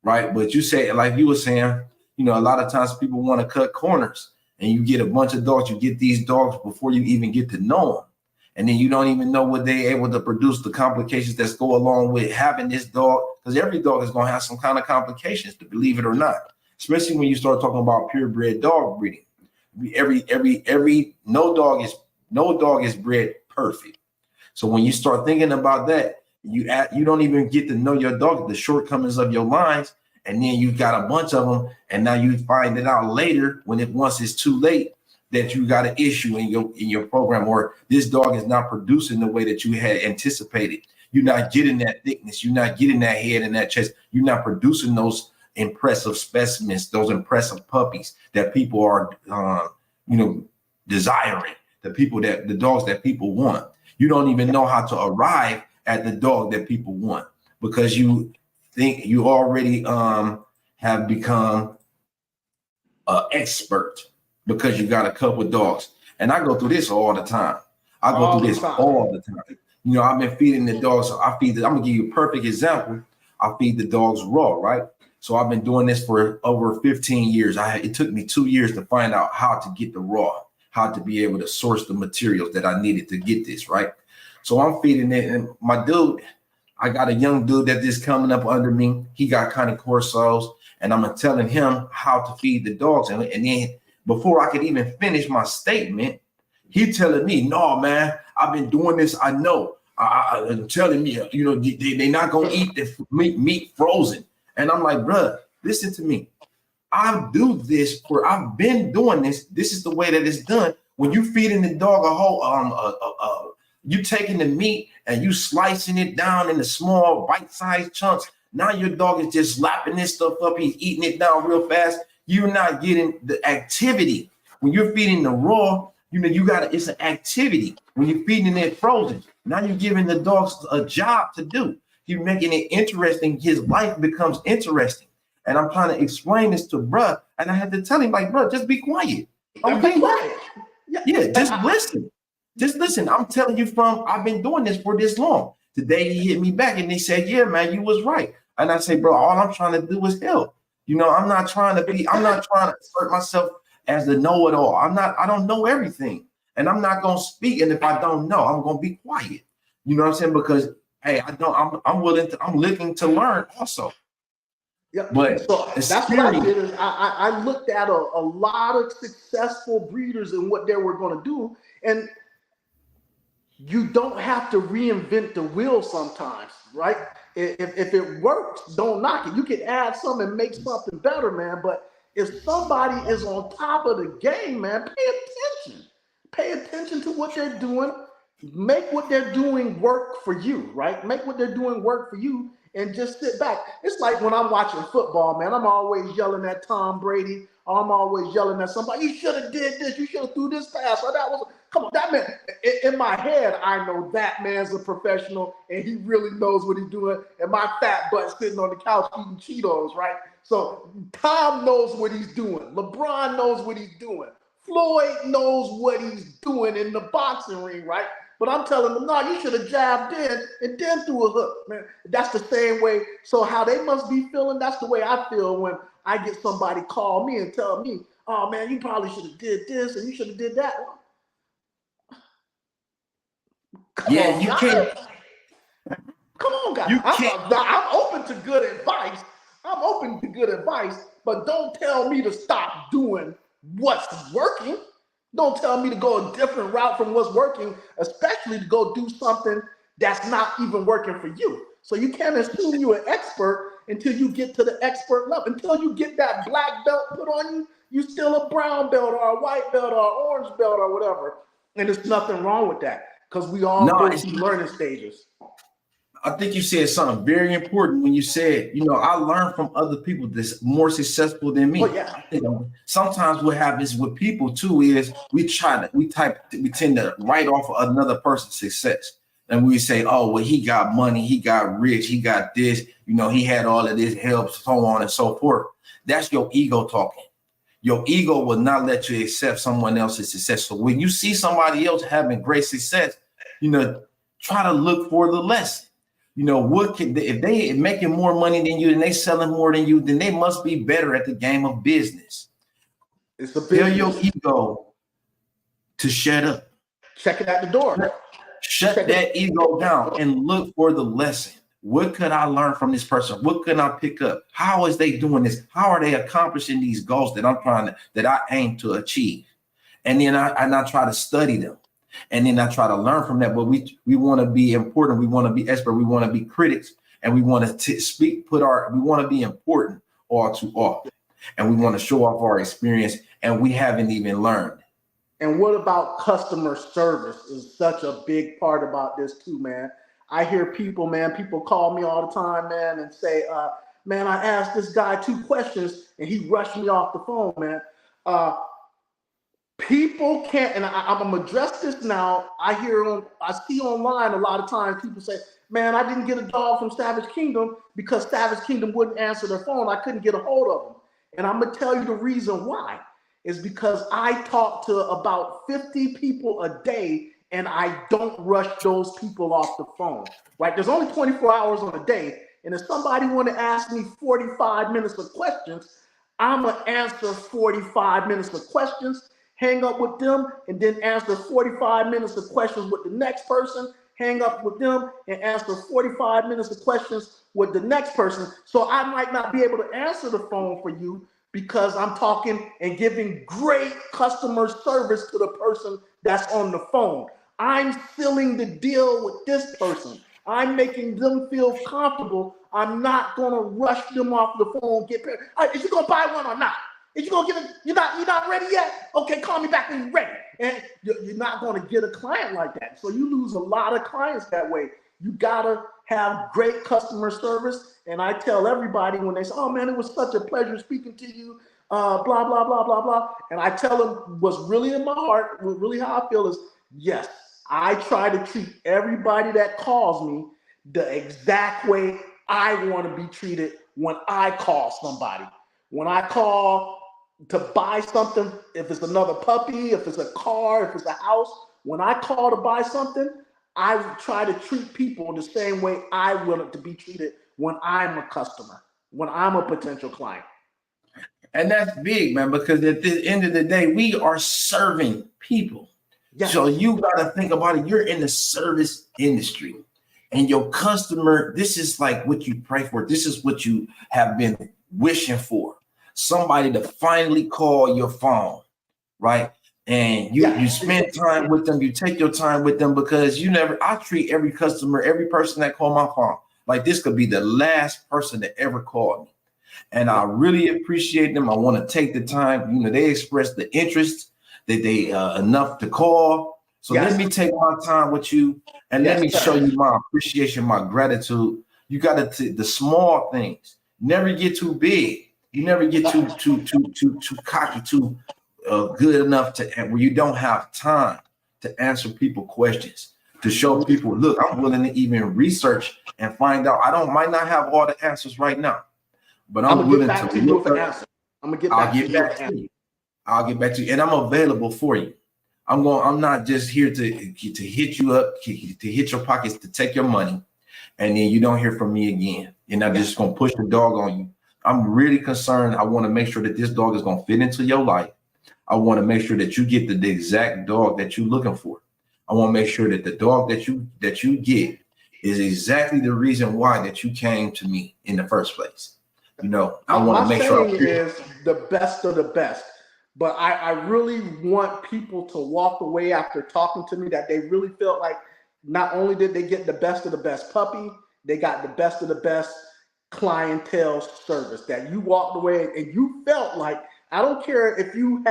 right? But you say, like you were saying, you know, a lot of times people want to cut corners, and you get a bunch of dogs. You get these dogs before you even get to know them. And then you don't even know what they're able to produce, the complications that go along with having this dog, because every dog is going to have some kind of complications, to believe it or not, especially when you start talking about purebred dog breeding. No dog is bred perfect. So when you start thinking about that, you don't even get to know your dog, the shortcomings of your lines, and then you got a bunch of them, and now you find it out later once it's too late that you got an issue in your program, or this dog is not producing the way that you had anticipated. You're not getting that thickness, you're not getting that head and that chest, you're not producing those impressive specimens, those impressive puppies that people are desiring, the dogs that people want. You don't even know how to arrive at the dog that people want, because you think you already have become an expert because you got a couple of dogs. And I go through this all the time. All the time. You know, I've been feeding the dogs. So I'm gonna give you a perfect example. I feed the dogs raw, right? So I've been doing this for over 15 years. It took me 2 years to find out how to get the raw, how to be able to source the materials that I needed to get this, right? So I'm feeding it, and my dude, I got a young dude that is coming up under me. He got kind of corsos, and I'm telling him how to feed the dogs. And then before I could even finish my statement, he telling me, no, man, I've been doing this. I know. I'm telling me, you know, they're not going to eat the meat frozen. And I'm like, bruh, listen to me. I've been doing this. This is the way that it's done. When you feeding the dog a whole, you taking the meat and you slicing it down into small bite-sized chunks. Now your dog is just lapping this stuff up. He's eating it down real fast. You're not getting the activity. When you're feeding the raw, you know, it's an activity. When you're feeding it frozen, now you're giving the dogs a job to do. You're making it interesting. His life becomes interesting. And I'm trying to explain this to bruh, and I had to tell him, like, bruh, just be quiet. Okay, quiet. Yeah, just listen. Just listen. I'm telling you I've been doing this for this long. Today he hit me back and he said, yeah, man, you was right. And I say, bro, all I'm trying to do is help. You know, I'm not trying to assert myself as the know-it-all. I don't know everything. And I'm not going to speak. And if I don't know, I'm going to be quiet. You know what I'm saying? Because, hey, I'm looking to learn also. Yeah, but so that's what I did. Is I looked at a lot of successful breeders and what they were going to do. And you don't have to reinvent the wheel sometimes, right? If it works, don't knock it. You can add something and make something better, man. But if somebody is on top of the game, man, pay attention. Pay attention to what they're doing. Make what they're doing work for you, right? Make what they're doing work for you, and just sit back. It's like when I'm watching football, man. I'm always yelling at Tom Brady. I'm always yelling at somebody, you should have did this, you should have threw this pass, or that was, come on, that man, in my head, I know that man's a professional and he really knows what he's doing, and my fat butt sitting on the couch eating Cheetos, right? So Tom knows what he's doing. LeBron knows what he's doing. Floyd knows what he's doing in the boxing ring, right? But I'm telling them, no, you should have jabbed in and then threw a hook, man. That's the same way. So how they must be feeling, that's the way I feel when I get somebody call me and tell me, oh man, you probably should have did this and you should have did that. Come Yeah, on, you guys. can't. Come on, guys. You can't. I'm open to good advice. I'm open to good advice, but don't tell me to stop doing what's working. Don't tell me to go a different route from what's working, especially to go do something that's not even working for you. So you can't assume you're an expert until you get to the expert level. Until you get that black belt put on you, you're still a brown belt or a white belt or orange belt or whatever. And there's nothing wrong with that because we all go through learning stages. I think you said something very important when you said, I learn from other people that's more successful than me. Oh, yeah. Sometimes what happens with people too is we tend to write off another person's success. And we say, oh, well, he got money, he got rich, he got this, he had all of this help, so on and so forth. That's your ego talking. Your ego will not let you accept someone else's success. So when you see somebody else having great success, try to look for the lesson. If they making more money than you and they selling more than you, then they must be better at the game of business. It's a Tell your ego to shut up. Check it at the door. Shut that ego down and look for the lesson. What could I learn from this person? What can I pick up? How is they doing this? How are they accomplishing these goals that I aim to achieve? And then I try to study them. And then I try to learn from that. But we want to be important. We want to be expert. We want to be critics. And we want to we want to be important all too often. And we want to show off our experience. And we haven't even learned. And what about customer service is such a big part about this too, man. I hear people call me all the time, man, and say, man, I asked this guy 2 questions and he rushed me off the phone, man. People can't, and I'm gonna address this now. I see online a lot of times people say, man, I didn't get a dog from Savage Kingdom because Savage Kingdom wouldn't answer their phone. I couldn't get a hold of them. And I'm gonna tell you the reason why is because I talk to about 50 people a day and I don't rush those people off the phone, right? There's only 24 hours on a day. And if somebody want to ask me 45 minutes of questions, I'm gonna answer 45 minutes of questions, hang up with them, and then answer 45 minutes of questions with the next person, hang up with them, and answer 45 minutes of questions with the next person. So I might not be able to answer the phone for you because I'm talking and giving great customer service to the person that's on the phone. I'm sealing the deal with this person. I'm making them feel comfortable. I'm not gonna rush them off the phone. Is you gonna buy one or not? Is you gonna get it? You're not ready yet? Okay, call me back when you're ready. And you're not gonna get a client like that. So you lose a lot of clients that way. You gotta have great customer service. And I tell everybody when they say, oh man, it was such a pleasure speaking to you, blah, blah, blah, blah, blah. And I tell them what's really in my heart, really how I feel is, yes, I try to treat everybody that calls me the exact way I want to be treated when I call somebody. When I call to buy something, if it's another puppy, if it's a car, if it's a house, when I call to buy something, I try to treat people the same way I want it to be treated when I'm a customer, when I'm a potential client. And that's big, man, because at the end of the day, we are serving people. Yes. So you got to think about it. You're in the service industry and your customer, this is like what you pray for. This is what you have been wishing for. Somebody to finally call your phone, right? And you spend time with them. You take your time with them because I treat every customer, every person that called my phone, like this could be the last person that ever called me. And I really appreciate them. I want to take the time. They express the interest that they enough to call. So let me take my time with you and let me show you my appreciation, my gratitude. You got to the small things. Never get too big. You never get too cocky, too good enough to where you don't have time to answer people questions, to show people, look, I'm willing to even research and find out. Might not have all the answers right now, but I'm willing to look up. I'm gonna get back to you with an answer. I'll get back to you, and I'm available for you. I'm not just here to hit you up, to hit your pockets, to take your money, and then you don't hear from me again. You're not just gonna push the dog on you. I'm really concerned. I want to make sure that this dog is gonna fit into your life. I want to make sure that you get the exact dog that you're looking for. I want to make sure that the dog that you get is exactly the reason why that you came to me in the first place. You know, I want to make sure is the best of the best. But I really want people to walk away after talking to me that they really felt like not only did they get the best of the best puppy, they got the best of the best clientele service. That you walked away and you felt like, I don't care if you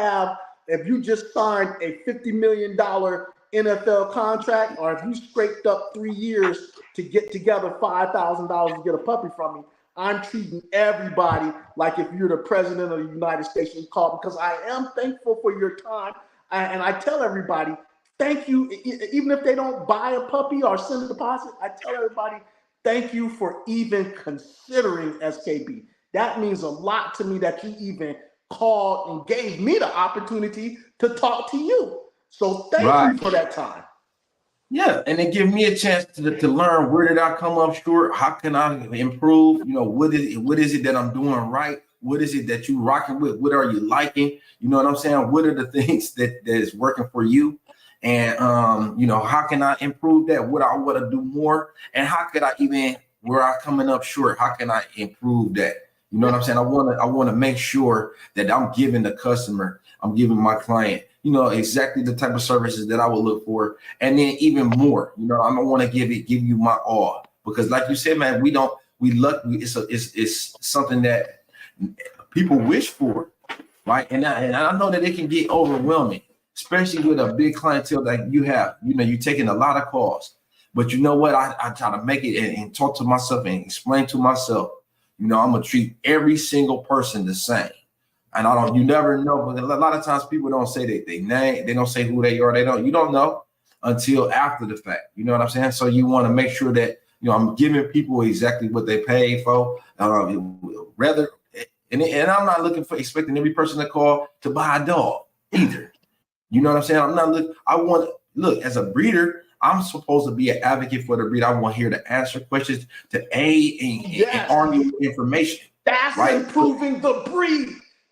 just signed a $50 million NFL contract, or if you scraped up 3 years to get together $5,000 to get a puppy from me. I'm treating everybody like if you're the president of the United States and call, because I am thankful for your time. And I tell everybody, thank you. Even if they don't buy a puppy or send a deposit, I tell everybody, thank you for even considering SKB. That means a lot to me that you even called and gave me the opportunity to talk to you. So thank you for that time. Yeah, and it give me a chance to learn, where did I come up short? How can I improve? You know, what is it that I'm doing right? What is it that you rocking with? What are you liking? You know what I'm saying? What are the things that is working for you? And you know, how can I improve that? What I want to do more? And how could I even, where I'm coming up short, how can I improve that? You know what I'm saying? I want to make sure that I'm giving the customer, I'm giving my client, you know, exactly the type of services that I would look for, and then even more. You know, I don't want to give you my all, because, like you said, man, it's something that people wish for, right? And I know that it can get overwhelming, especially with a big clientele that you have. You know, you're taking a lot of calls, but you know what? I try to make it and talk to myself and explain to myself, you know, I'm gonna treat every single person the same. And you never know, but a lot of times people don't say they name, they don't say who they are, you don't know until after the fact. You know what I'm saying? So you want to make sure that, you know, I'm giving people exactly what they paid for. And I'm not expecting every person to call to buy a dog either. You know what I'm saying? Look, as a breeder, I'm supposed to be an advocate for the breed. I want here to answer questions, to aid and argue with information. That's right? Improving the breed.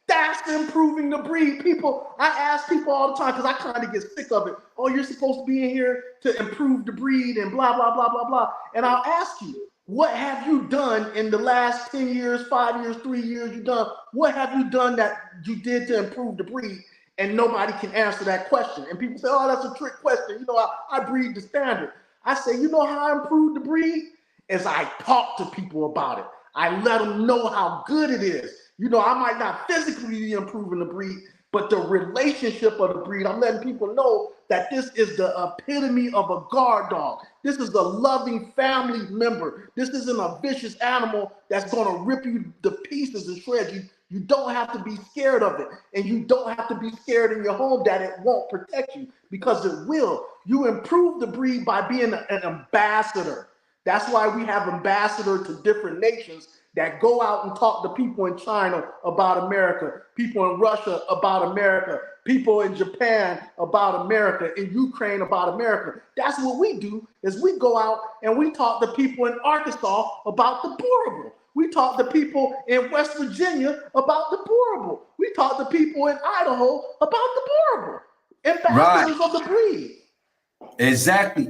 That's improving the breed. People, I ask people all the time, because I kind of get sick of it. Oh, you're supposed to be in here to improve the breed and blah, blah, blah, blah, blah. And I'll ask you, what have you done in the last 10 years, 5 years, 3 years you've done? What have you done that you did to improve the breed? And nobody can answer that question. And people say, oh, that's a trick question. You know, I breed the standard. I say, you know how I improve the breed? Is I talk to people about it. I let them know how good it is. You know, I might not physically be improving the breed, but the relationship of the breed, I'm letting people know that this is the epitome of a guard dog. This is a loving family member. This isn't a vicious animal that's going to rip you to pieces and shred you. You don't have to be scared of it. And you don't have to be scared in your home that it won't protect you, because it will. You improve the breed by being an ambassador. That's why we have ambassadors to different nations that go out and talk to people in China about America, people in Russia about America, people in Japan about America, in Ukraine about America. That's what we do, is we go out and we talk to people in Arkansas about the Boerboel. We talk to people in West Virginia about the Boerboel. We talk to people in Idaho about the Boerboel. Ambassadors of the breed. Exactly.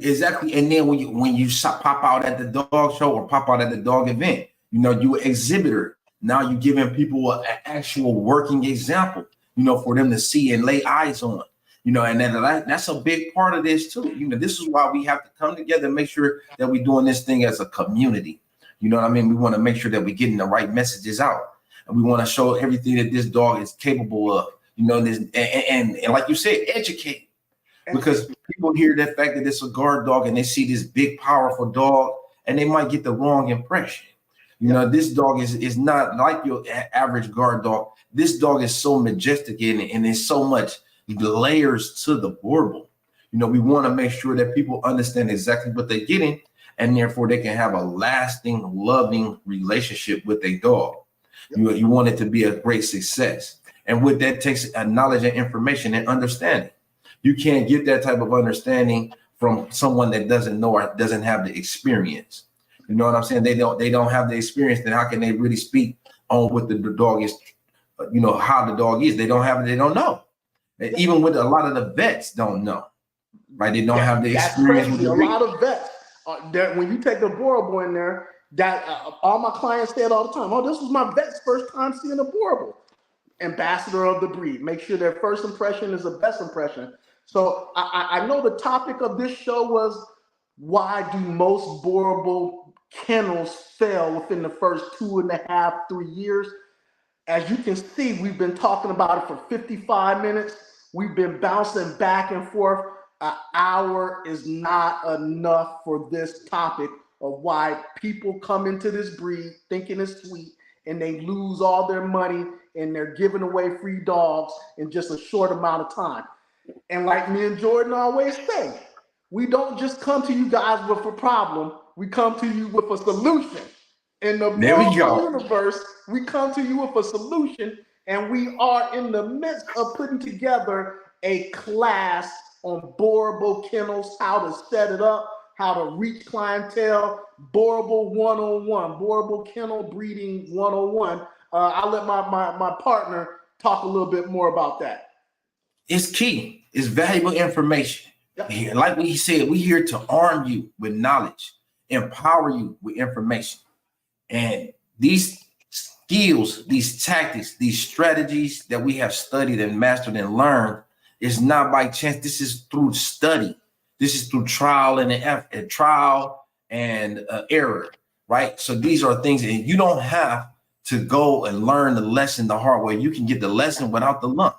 And then when you pop out at the dog show or pop out at the dog event, you know, you exhibitor. Now you're giving people an actual working example, you know, for them to see and lay eyes on. You know, and then that's a big part of this too. You know, this is why we have to come together and make sure that we're doing this thing as a community. You know what I mean? We want to make sure that we're getting the right messages out, and we want to show everything that this dog is capable of. You know, this and like you said, educate, because people hear the fact that it's a guard dog and they see this big, powerful dog, and they might get the wrong impression. You know, this dog is not like your average guard dog. This dog is so majestic and there's so much layers to the Boerboel. You know, we want to make sure that people understand exactly what they're getting, and therefore they can have a lasting, loving relationship with a dog. You want it to be a great success. And with that takes a knowledge and information and understanding. You can't get that type of understanding from someone that doesn't know or doesn't have the experience. You know what I'm saying? They don't have the experience. Then how can they really speak on what the dog is, you know, how the dog is? They don't have it. They don't know. And even with a lot of the vets don't know, right? They don't have the experience. With a lot of vets, when you take a Boerboel in there, that all my clients say it all the time. Oh, this was my vet's first time seeing a Boerboel. Ambassador of the breed. Make sure their first impression is the best impression. So I know the topic of this show was, why do most Boerboel kennels fail within the first 2.5, 3 years? As you can see, we've been talking about it for 55 minutes. We've been bouncing back and forth. An hour is not enough for this topic of why people come into this breed thinking it's sweet and they lose all their money and they're giving away free dogs in just a short amount of time. And like me and Jordan always say, we don't just come to you guys with a problem. We come to you with a solution. In the Boerboel universe, we come to you with a solution, and we are in the midst of putting together a class on Boerboel kennels, how to set it up, how to reach clientele, Boerboel 101, Boerboel kennel breeding 101. I'll let my partner talk a little bit more about that. It's key. It's valuable information. Yep. Like we said, we're here to arm you with knowledge, empower you with information. And these skills, these tactics, these strategies that we have studied and mastered and learned is not by chance. This is through study. This is through trial and error, right? So these are things, and you don't have to go and learn the lesson the hard way. You can get the lesson without the lump.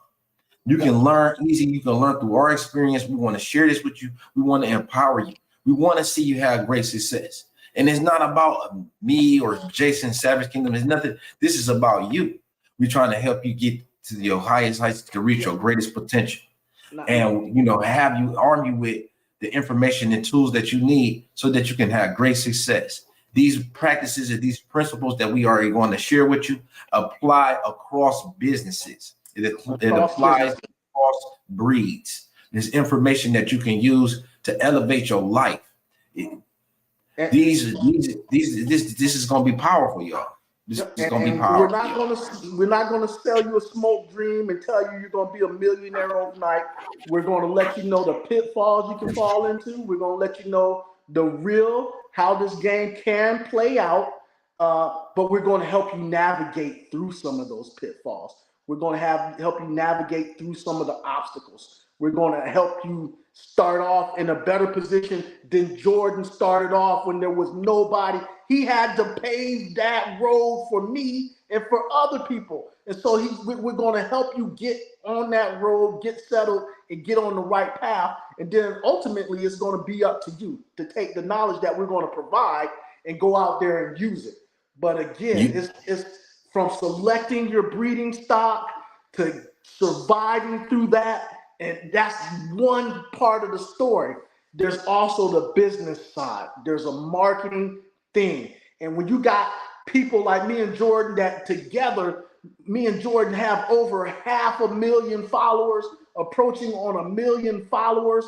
You can learn easy. You can learn through our experience. We want to share this with you. We want to empower you. We want to see you have great success. And it's not about me or Jason Savage Kingdom. It's nothing. This is about you. We're trying to help you get to your highest heights, to reach your greatest potential. And, you know, arm you with the information and tools that you need so that you can have great success. These practices and these principles that we are going to share with you apply across businesses. It applies across breeds. There's information that you can use to elevate your life. This is going to be powerful, y'all. This is going to be powerful. We're not going to sell you a smoke dream and tell you you're going to be a millionaire overnight. We're going to let you know the pitfalls you can fall into. We're going to let you know how this game can play out. But we're going to help you navigate through some of those pitfalls. We're going to help you navigate through some of the obstacles. We're going to help you start off in a better position than Jordan started off when there was nobody. He had to pave that road for me and for other people. And so we're going to help you get on that road, get settled, and get on the right path. And then ultimately, it's going to be up to you to take the knowledge that we're going to provide and go out there and use it. But again, it's from selecting your breeding stock to surviving through that. And that's one part of the story. There's also the business side. There's a marketing thing. And when you got people like me and Jordan that together, me and Jordan have over 500,000 followers, approaching on 1 million followers.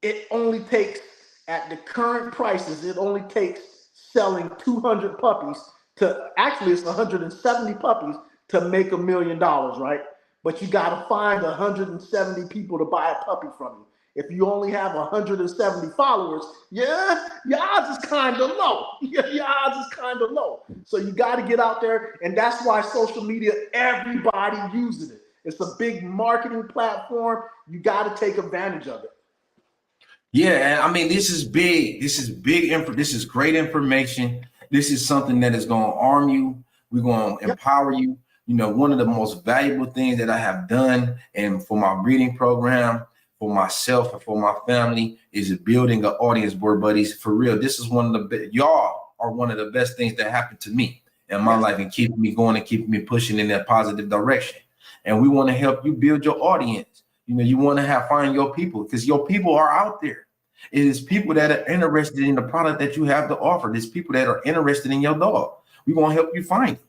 It only takes, at the current prices, it only takes selling 200 puppies actually it's 170 puppies to make $1 million, right? But you got to find 170 people to buy a puppy from you. If you only have 170 followers, your odds is kind of low. Your odds is kind of low. So you got to get out there, and that's why social media, everybody uses it. It's a big marketing platform. You got to take advantage of it. Yeah, I mean, this is big. This is big. This is great information. This is something that is going to arm you. We're going to empower you. You know, one of the most valuable things that I have done, and for my breeding program, for myself and for my family, is building an audience, board buddies. For real, this is one of the y'all are one of the best things that happened to me in my life and keeping me going and keeping me pushing in that positive direction. And we want to help you build your audience. You know, you want to find your people, because your people are out there. It is people that are interested in the product that you have to offer. There's people that are interested in your dog. We're going to help you find them.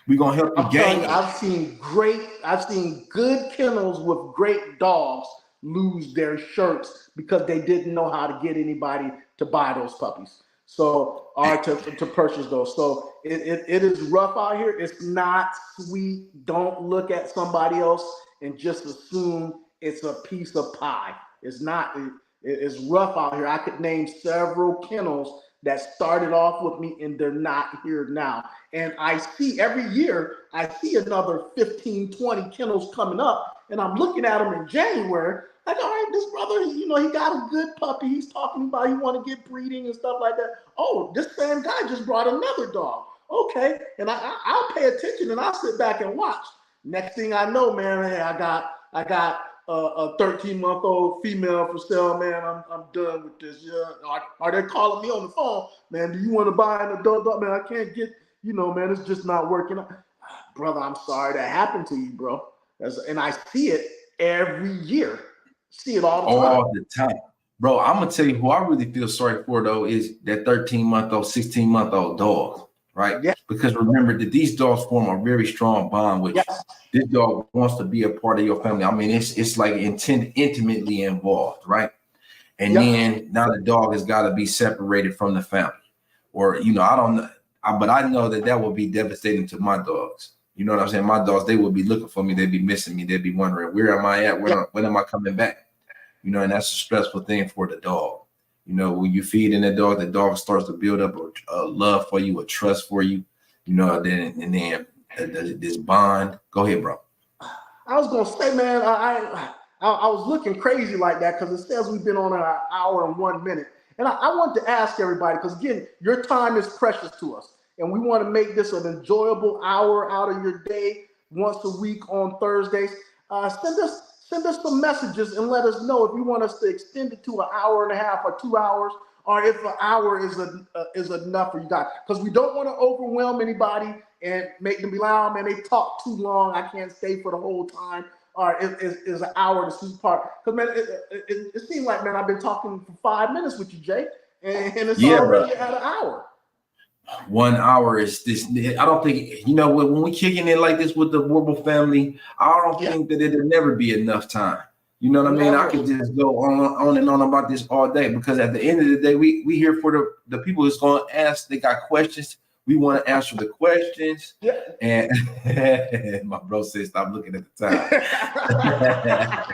We're going to help you gain it. I've seen good kennels with great dogs lose their shirts because they didn't know how to get anybody to buy those puppies. So, or to purchase those. So it is rough out here. It's not sweet. Don't look at somebody else and just assume it's a piece of pie. It's not. It's rough out here. I could name several kennels that started off with me and they're not here now. And I see every year, I see another 15, 20 kennels coming up, and I'm looking at them in January. Like, all right, this brother, you know, he got a good puppy. He's talking about he want to get breeding and stuff like that. Oh, this same guy just brought another dog. Okay, and I'll pay attention and I'll sit back and watch. Next thing I know, man, hey, I got a 13-month-old female for sale, man. I'm done with this. Yeah, are they calling me on the phone, man? Do you want to buy an adult dog, man? I can't get, you know, man. It's just not working. Brother, I'm sorry that happened to you, bro. And I see it every year. See it all the time. Bro, I'm gonna tell you who I really feel sorry for though is that 13-month-old, 16-month-old dog, right? Yeah. Because remember that these dogs form a very strong bond with you. This dog wants to be a part of your family. I mean, it's like intimately involved, right? And then now the dog has got to be separated from the family, or you know, I don't know, but I know that will be devastating to my dogs. You know what I'm saying? My dogs, they will be looking for me. They'd be missing me. They'd be wondering, where am I at? When am I coming back? You know, and that's a stressful thing for the dog. You know, when you feed in the dog starts to build up a love for you, a trust for you. You know, then this bond. Go ahead, bro. I was gonna say, man, I was looking crazy like that because it says we've been on an hour and 1 minute, and I want to ask everybody, because again, your time is precious to us, and we want to make this an enjoyable hour out of your day once a week on Thursdays. Send us some messages and let us know if you want us to extend it to an hour and a half or 2 hours, or if an hour is enough for you guys. Because we don't want to overwhelm anybody and make them be like, oh man, they talk too long. I can't stay for the whole time. Or is an hour to see part. Because man, it seems like, man, I've been talking for 5 minutes with you, Jay, and it's already at an hour. 1 hour is this. I don't think, you know, when we kicking in like this with the Boerboel family, I don't think that it'll never be enough time. You know what I mean? I could just go on and on about this all day, because at the end of the day, we here for the people who's going to ask. They got questions. We want to answer the questions. Yeah. And my bro said, stop looking at the time.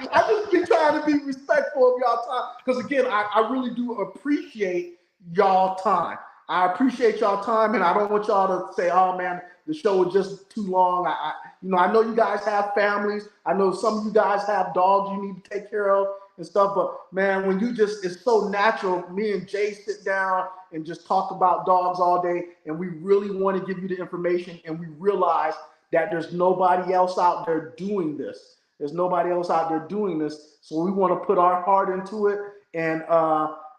I just be trying to be respectful of y'all time, because again, I really do appreciate y'all time. I appreciate y'all time, and I don't want y'all to say, "Oh man, the show was just too long." I know you guys have families. I know some of you guys have dogs you need to take care of and stuff. But man, when it's so natural. Me and Jay sit down and just talk about dogs all day, and we really want to give you the information, and we realize that there's nobody else out there doing this. There's nobody else out there doing this, so we want to put our heart into it and.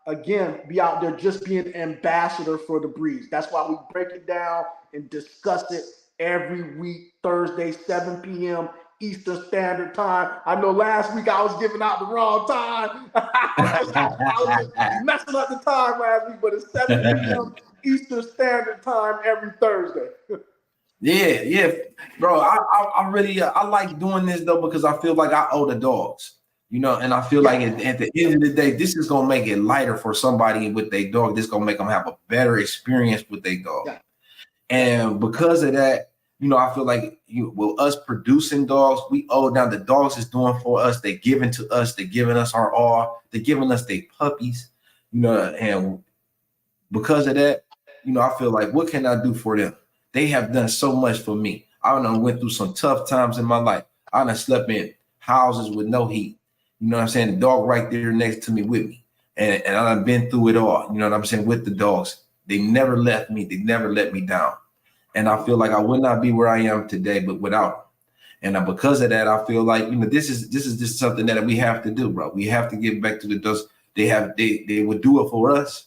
Again, be out there just being an ambassador for the breeds. That's why we break it down and discuss it every week, Thursday, 7 p.m. Eastern Standard Time. I know last week I was giving out the wrong time. I was just messing up the time last week, but it's 7 p.m. Eastern Standard Time every Thursday. Yeah, bro. I really I like doing this though, because I feel like I owe the dogs. You know, and I feel like at the end of the day, this is going to make it lighter for somebody with their dog. This is going to make them have a better experience with their dog. Yeah. And because of that, you know, I feel like us producing dogs, we owe down. The dogs is doing for us. They're giving to us. They're giving us our all. They're giving us their puppies, you know, and because of that, you know, I feel like, what can I do for them? They have done so much for me. I went through some tough times in my life. I done slept in houses with no heat. You know what I'm saying? The dog right there next to me with me. And I've been through it all. You know what I'm saying? With the dogs. They never left me. They never let me down. And I feel like I would not be where I am today, but without them. And because of that, I feel like, you know, this is just something that we have to do, bro. We have to give back to the dogs. They would do it for us.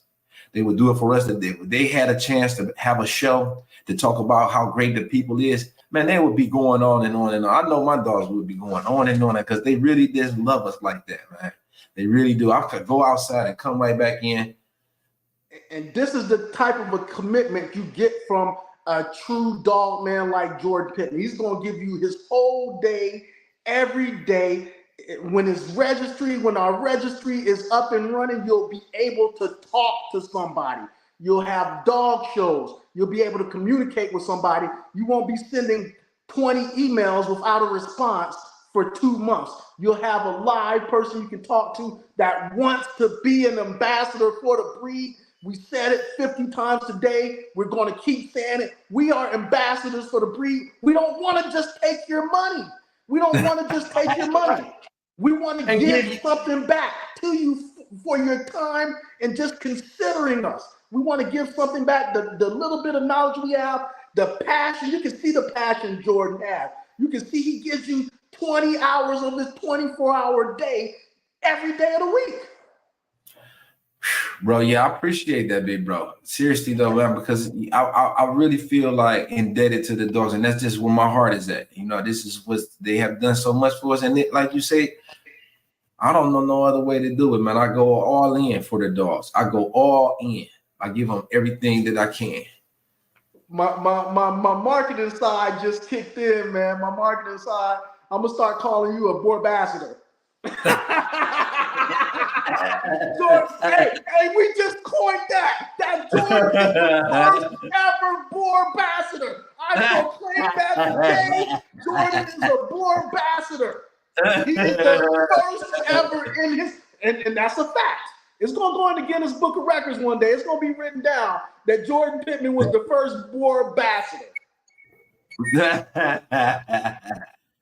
They would do it for us. That they had a chance to have a show to talk about how great the people is. Man, they would be going on and on and on. I know my dogs would be going on and on because they really just love us like that, man. They really do. I could go outside and come right back in. And this is the type of a commitment you get from a true dog man like Jordan Pittman. He's going to give you his whole day, every day. When our registry is up and running, you'll be able to talk to somebody. You'll have dog shows. You'll be able to communicate with somebody. You won't be sending 20 emails without a response for 2 months. You'll have a live person you can talk to that wants to be an ambassador for the breed. We said it 50 times today. We're going to keep saying it. We are ambassadors for the breed. We don't want to just take your money. We don't want to just take your money. We want to give something back to you for your time and just considering us. We want to give something back. The little bit of knowledge we have, the passion. You can see the passion Jordan has. You can see he gives you 20 hours of his 24-hour day every day of the week. Bro, yeah, I appreciate that, big bro. Seriously though, man, because I really feel like indebted to the dogs, and that's just where my heart is at. You know, this is what they have done so much for us, and like you say, I don't know no other way to do it, man. I go all in for the dogs. I go all in. I give them everything that I can. My marketing side just kicked in, man. My marketing side, I'm gonna start calling you a Boerboel. hey, we just coined that. That Jordan is the first ever Boerboel. I proclaim that today. Jordan is a Boerboel. He's the first ever in his, and that's a fact. It's going to go in the Guinness Book of Records one day. It's going to be written down that Jordan Pittman was the first Boerboel.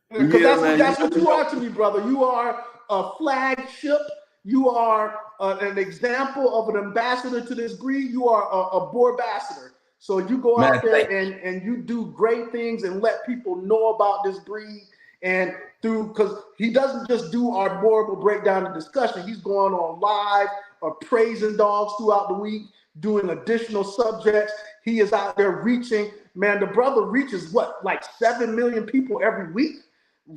Because that's what you are to me, brother. You are a flagship. You are an example of an ambassador to this breed. You are a Boerboel. So you go out there and you do great things and let people know about this breed. And because he doesn't just do our Boerboel breakdown and discussion, he's going on live or praising dogs throughout the week, doing additional subjects. He is out there reaching. Man, the brother reaches like 7 million people every week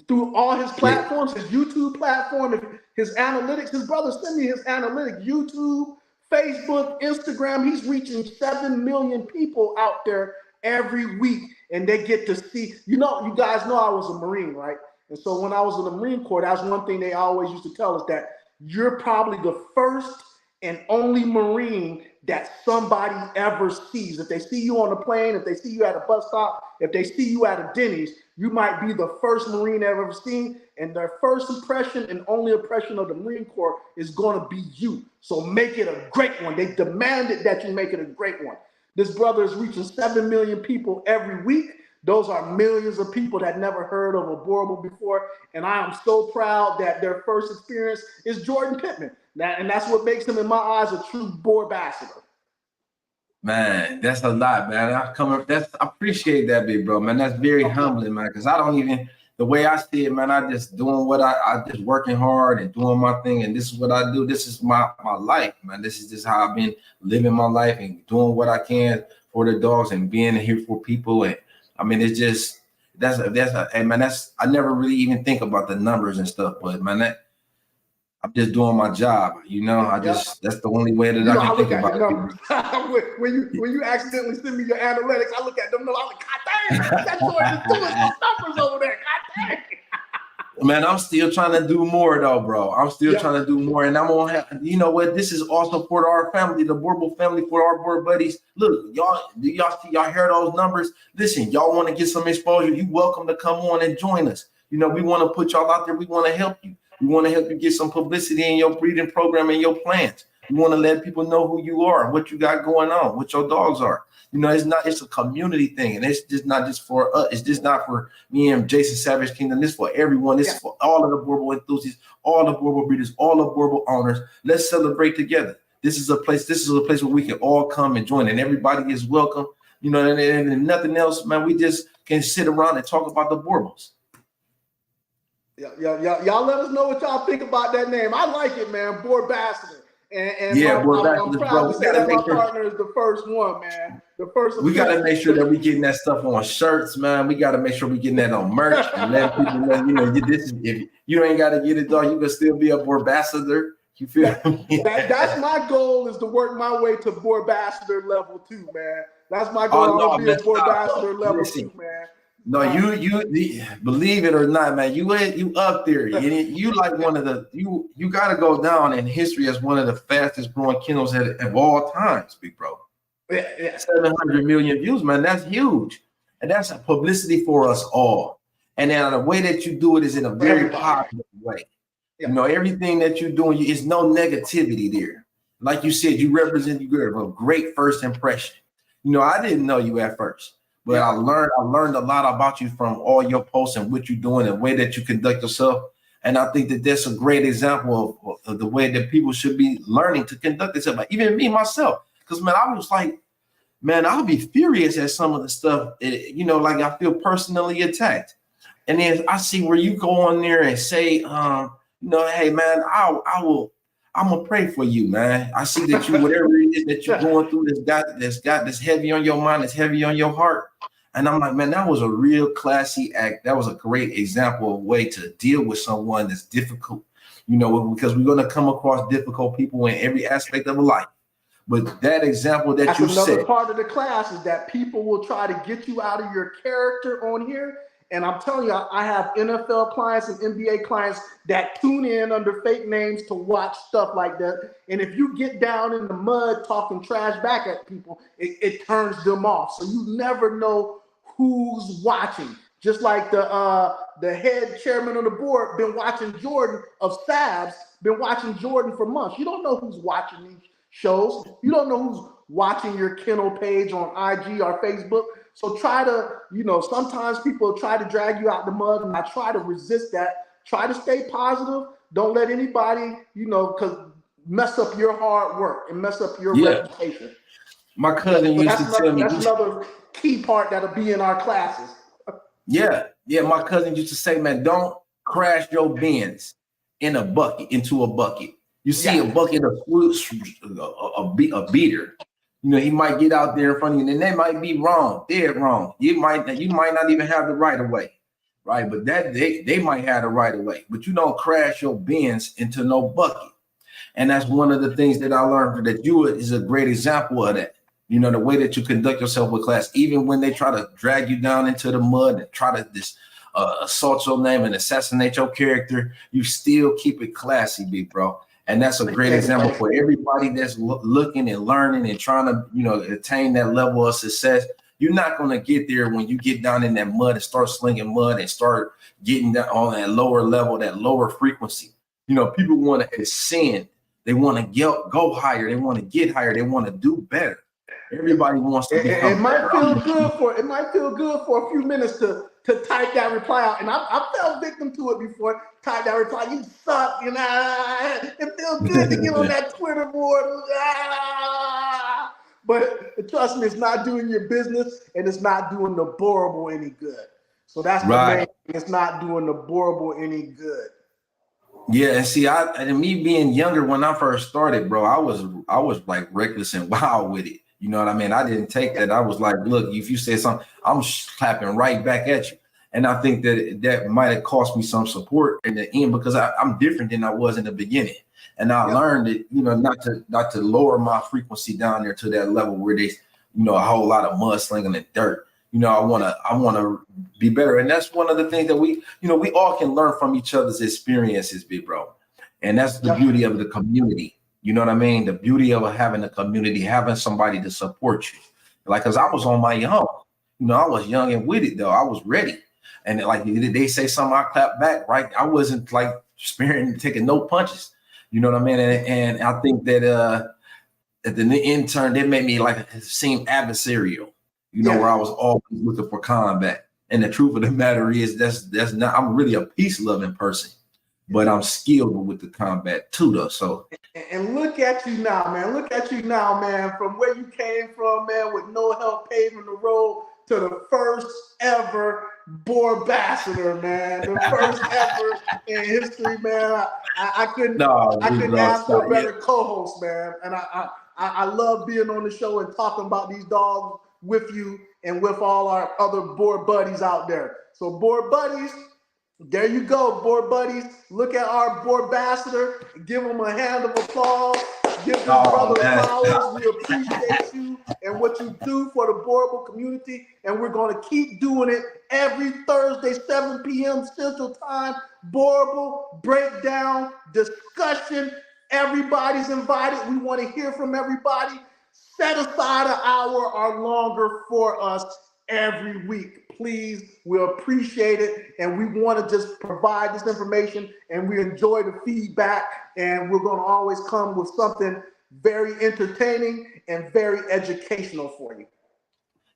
through all his platforms, his YouTube platform, his analytics. His brother sent me his analytics, YouTube, Facebook, Instagram. He's reaching 7 million people out there every week, and they get to see. You guys know I was a Marine, right? And so when I was in the Marine Corps, that's one thing they always used to tell us, that you're probably the first and only Marine that somebody ever sees. If they see you on a plane, if they see you at a bus stop, if they see you at a Denny's, you might be the first Marine they've ever seen. And their first impression and only impression of the Marine Corps is going to be you. So make it a great one. They demanded that you make it a great one. This brother is reaching 7 million people every week. Those are millions of people that never heard of a Boerboel before. And I am so proud that their first experience is Jordan Pittman. And that's what makes him, in my eyes, a true Boerboel. Man, that's a lot, man. I appreciate that, big bro, man. That's very humbling, man, because I don't even, the way I see it, man, I just doing what I just working hard and doing my thing, and this is what I do. This is my life, man. This is just how I've been living my life and doing what I can for the dogs and being here for people. And I mean, it's just, I never really even think about the numbers and stuff, but man, I'm just doing my job, that's the only way that I can think about it. when you accidentally send me your analytics, I look at them and I'm like, God dang, that Jordan is doing some numbers over there. God dang. Man, I'm still trying to do more though, bro. I'm still trying to do more. And I'm gonna have, you know what? This is also for our family, the Boerboel family, for our Boer buddies. Look, y'all hear those numbers? Listen, y'all want to get some exposure. You welcome to come on and join us. We want to put y'all out there. We want to help you. We want to help you get some publicity in your breeding program and your plans. We want to let people know who you are, what you got going on, what your dogs are. It's a community thing, and it's just not just for us. It's just not for me and Jason Savage Kingdom. This is for everyone. This is for all of the Boerboel enthusiasts, all the Boerboel breeders, all the Boerboel owners. Let's celebrate together. This is a place where we can all come and join, and everybody is welcome. And nothing else, man. We just can sit around and talk about the Boerboels. Y'all let us know what y'all think about that name. I like it, man. Boerboel. And Yeah, I'm Boerboels, proud bro. to We say gotta that my make sure partner is the first one, man. The first we gotta official. make sure that we getting that stuff on shirts, man. We gotta make sure we getting that on merch and letting people know, this is if you ain't gotta get it, dog, you can still be a Boerbassador. You feel me? That's my goal, is to work my way to Boerbassador level 2, man. That's my Oh goal. I no, want to man, be a stop. Boerbassador level Listen. 2, man. No, you believe it or not, man. You up there. You like one of the you got to go down in history as one of the fastest growing kennels of all times, big bro. Yeah. 700 million views, man. That's huge, and that's a publicity for us all. And then the way that you do it is in a very positive way. Yeah. You know, everything that you're doing, is no negativity there. Like you said, you represent, you have a great first impression. You know, I didn't know you at first. But I learned a lot about you from all your posts and what you're doing and the way that you conduct yourself. And I think that that's a great example of the way that people should be learning to conduct themselves. Like, even me, myself. Because, man, I was like, man, I'll be furious at some of the stuff, like I feel personally attacked. And then I see where you go on there and say, hey, man, I'm gonna pray for you, man. I see that you, whatever it is that you're going through, that's got this heavy on your mind, that's heavy on your heart. And I'm like, man, that was a real classy act. That was a great example of a way to deal with someone that's difficult, because we're gonna come across difficult people in every aspect of life. But that example that you another said, part of the class, is that people will try to get you out of your character on here. And I'm telling you, I have NFL clients and NBA clients that tune in under fake names to watch stuff like that. And if you get down in the mud talking trash back at people, it turns them off. So you never know who's watching. Just like the head chairman of the board been watching Jordan of Sabs, been watching Jordan for months. You don't know who's watching these shows. You don't know who's watching your kennel page on IG or Facebook. So try to, sometimes people try to drag you out the mud, and I try to resist that. Try to stay positive. Don't let anybody, mess up your hard work and mess up your reputation. My cousin used to tell me. That's another key part that'll be in our classes. Yeah. My cousin used to say, man, don't crash your Benz into a bucket. You see a bucket of a beater. He might get out there in front of you, and they might be wrong, dead wrong. You might not even have the right of way, right? But that they might have the right of way. But you don't crash your Benz into no bucket. And that's one of the things that I learned, that you is a great example of that. The way that you conduct yourself with class, even when they try to drag you down into the mud and try to assault your name and assassinate your character, you still keep it classy, big bro. And that's a great example for everybody that's looking and learning and trying to, attain that level of success. You're not going to get there when you get down in that mud and start slinging mud and start getting down on that lower level, that lower frequency. People want to ascend. They want to go higher. They want to get higher. They want to do better. Everybody wants to become it might better. feel good for a few minutes to type that reply out. And I fell victim to it before. Type that reply, you suck, it feels good to get on that Twitter board. But trust me, it's not doing your business, and it's not doing the Boerboel any good. So that's the main thing. It's not doing the Boerboel any good. Yeah, and see, and me being younger when I first started, bro, I was like reckless and wild with it. You know what I mean? I didn't take that. I was like, look, if you say something, I'm clapping right back at you. And I think that might have cost me some support in the end, because I'm different than I was in the beginning. And I learned that, not to lower my frequency down there to that level where they, a whole lot of mudslinging and dirt. I want to be better. And that's one of the things that we all can learn from each other's experiences, big bro. And that's the beauty of the community. You know what I mean? The beauty of having a community, having somebody to support you. Like, cause I was on my own, I was young and with it though. I was ready. And like they say something, I clap back, right? I wasn't like sparing, taking no punches. You know what I mean? And I think that at the end turn, they made me like seem adversarial, where I was always looking for combat. And the truth of the matter is that's not, I'm really a peace loving person, but I'm skilled with the combat too though. So and look at you now, man. Look at you now, man. From where you came from, man, with no help paving the road to the first ever Boerboel, man. The first ever in history, man. I couldn't ask for a better co-host, man. And I love being on the show and talking about these dogs with you and with all our other Boer buddies out there. So Boer buddies, there you go, Boer buddies. Look at our Boer ambassador. Give him a hand of applause. Give this brother flowers. We appreciate you and what you do for the Boerboel community. And we're going to keep doing it every Thursday, 7 p.m. Central Time. Boerboel breakdown, discussion. Everybody's invited. We want to hear from everybody. Set aside an hour or longer for us every week. Please, we'll appreciate it. And we want to just provide this information, and we enjoy the feedback. And we're going to always come with something very entertaining and very educational for you.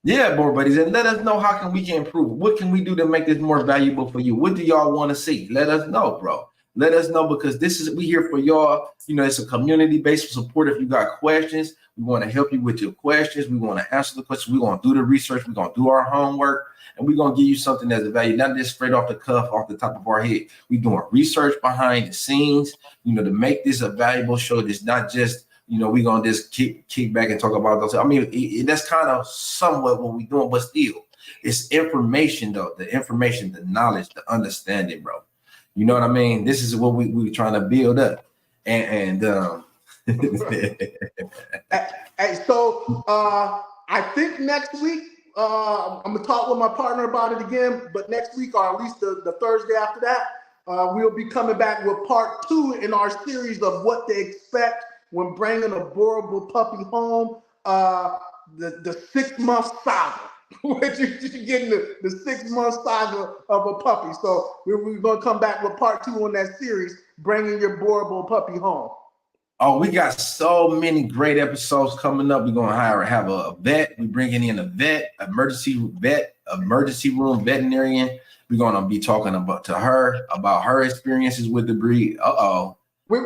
Yeah, Boer buddies, and let us know how we can improve. What can we do to make this more valuable for you? What do y'all want to see? Let us know, bro. Let us know, because we here for y'all. You know, it's a community-based support. If you got questions, we want to help you with your questions. We want to answer the questions. We're going to do the research. We're going to do our homework, and we're going to give you something that's of value, not just straight off the cuff, off the top of our head. We're doing research behind the scenes, you know, to make this a valuable show. It's not just, you know, we're going to just kick back and talk about those. I mean, that's kind of somewhat what we're doing, but still, it's information, though. The information, the knowledge, the understanding, bro. You know what I mean? This is what we're trying to build up. And so I think next week, I'm going to talk with my partner about it again, but next week, or at least the Thursday after that, we'll be coming back with part 2 in our series of what to expect when bringing a Boerboel puppy home, the 6-month saga. Which you're getting the 6-month saga of a puppy. So we're going to come back with part 2 on that series, bringing your Boerboel puppy home. Oh, we got so many great episodes coming up. We're going to have a vet. We're bringing in a vet, emergency room veterinarian. We're going to be talking about her experiences with the breed. We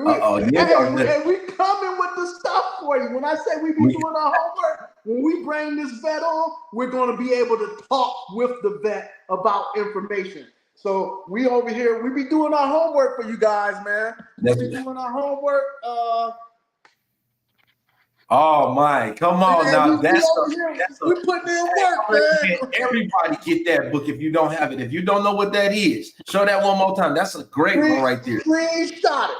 coming with the stuff for you. When I say we be doing our homework, when we bring this vet on, we're going to be able to talk with the vet about information. So we over here, we be doing our homework for you guys, man. We be doing our homework. Oh my, come on now. We putting in work, man. Everybody get that book if you don't have it. If you don't know what that is, show that one more time. That's a great one right there. Screenshot it.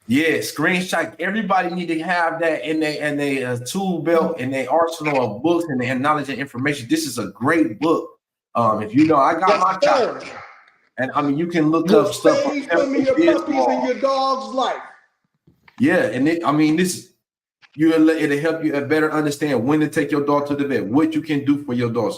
Yeah, screenshot. Everybody need to have that in their tool belt, in their arsenal of books and their knowledge and information. This is a great book. If you know, I got my copy, and I mean, you can look up stuff. Some of your puppies in your dog's life. Yeah, and it'll help you better understand when to take your dog to the vet, what you can do for your dogs.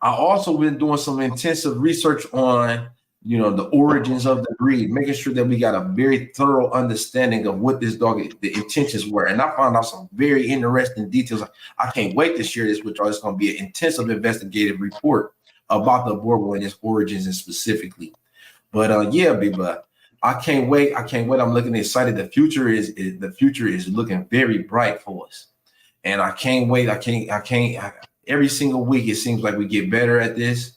I also been doing some intensive research on, you know, the origins of the breed, making sure that we got a very thorough understanding of what this dog, the intentions were. And I found out some very interesting details. I can't wait to share this with y'all. It's going to be an intensive investigative report about the Boerboel and its origins and specifically. But yeah, big bud, I can't wait. I'm looking excited. The future is looking very bright for us. And I can't wait. Every single week, it seems like we get better at this.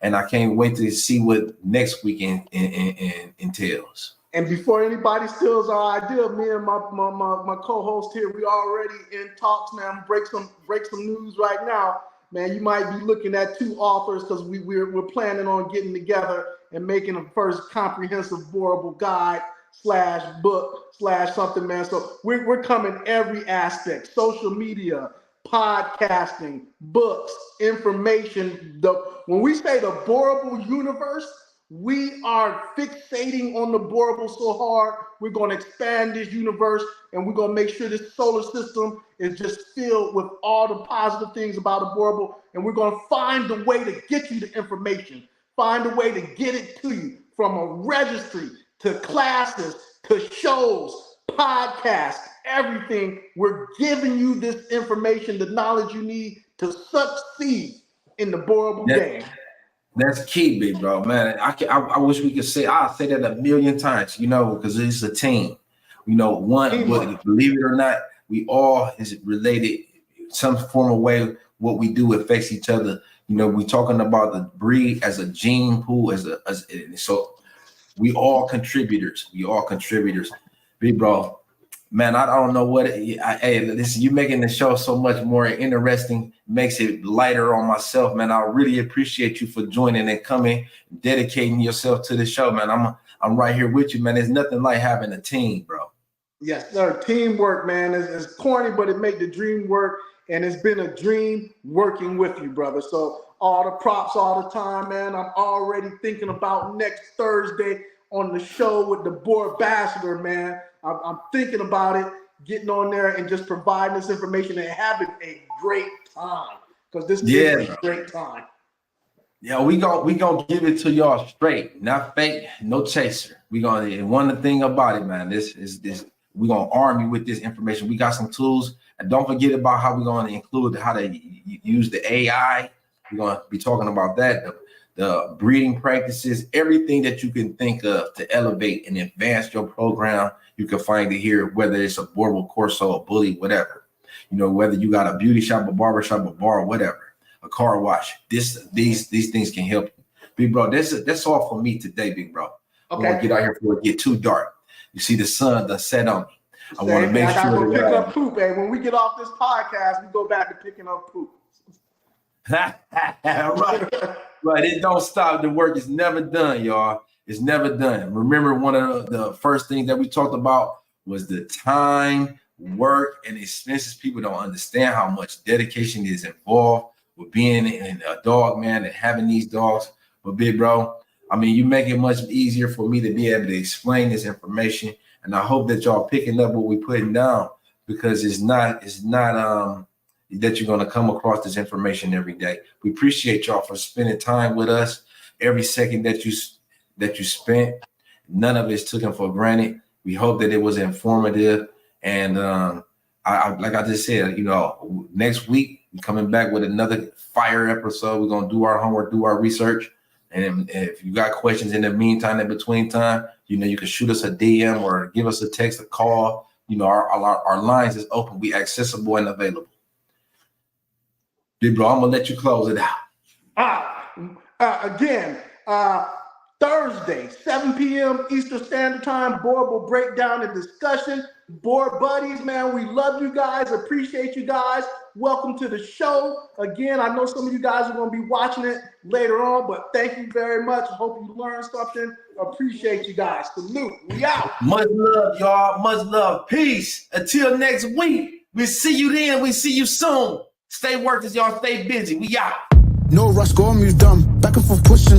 And I can't wait to see what next weekend entails. And before anybody steals our idea, me and my co-host here, we already in talks, man. Break some news right now, man. You might be looking at 2 authors because we're planning on getting together and making a first comprehensive Boerboel guide /book /something, man. So we're coming every aspect: social media, podcasting, books, information. When we say the Boerboel universe, we are fixating on the Boerboel so hard. We're going to expand this universe, and we're going to make sure this solar system is just filled with all the positive things about the Boerboel, and we're going to find a way to get you the information, find a way to get it to you, from a registry to classes to shows, podcasts, everything. We're giving you this information, the knowledge you need to succeed in the Boerboel game. That's key, big bro, man. I wish we could say, I'll say that 1,000,000 times, you know, because it's a team. You know, believe it or not, we all is related some form of way what we do affects each other. You know, we're talking about the breed as a gene pool, so we all contributors. We all contributors. Big bro, man, I don't know what. Hey, listen, you making the show so much more interesting, makes it lighter on myself, man. I really appreciate you for joining and coming, dedicating yourself to the show, man. I'm right here with you, man. There's nothing like having a team, bro. Yes, sir. Teamwork, man. It's corny, but it make the dream work. And it's been a dream working with you, brother. So all the props all the time, man. I'm already thinking about next Thursday on the show with the Boerboels, man. I'm thinking about it, getting on there and just providing this information and having a great time. Because this is a great time. Yeah, we gonna give it to y'all straight, not fake, no chaser. And one thing about it, man, this we're gonna arm you with this information. We got some tools, and don't forget about how we're gonna include how to use the AI. We're gonna be talking about that, the breeding practices, everything that you can think of to elevate and advance your program. You can find it here, whether it's a Boerboel, Corso, a bully, whatever. You know, whether you got a beauty shop, a barber shop, a bar, whatever, a car wash. These things can help you, big bro. That's all for me today, big bro. Okay. I want to get out here before it get too dark. You see the sun done set on me. I want to make I gotta sure go pick up poop. Hey, when we get off this podcast, we go back to picking up poop. Right. It don't stop. The work is never done, y'all. It's never done. Remember, one of the first things that we talked about was the time, work, and expenses. People don't understand how much dedication is involved with being a dog, man, and having these dogs. But big bro, I mean, you make it much easier for me to be able to explain this information. And I hope that y'all picking up what we're putting down, because it's not that you're going to come across this information every day. We appreciate y'all for spending time with us. Every second that you spent, none of it's taken for granted. We hope that it was informative. And like I just said, you know, next week we're coming back with another fire episode. We're going to do our homework, do our research. And if you got questions in the meantime, in between time, you know, you can shoot us a DM or give us a text, a call. You know, our lines is open. We accessible and available. Big bro, I'm gonna let you close it out. Again, Thursday, 7 p.m. Eastern Standard Time, Boerboel breakdown and discussion. Boer buddies, man, we love you guys, appreciate you guys. Welcome to the show. Again, I know some of you guys are going to be watching it later on, but thank you very much. Hope you learned something. Appreciate you guys. Salute. We out. Much love, y'all. Much love. Peace. Until next week. We'll see you then. We see you soon. Stay workers, y'all. Stay busy. We out. No rush, go on, move dumb. Back and forth pushing.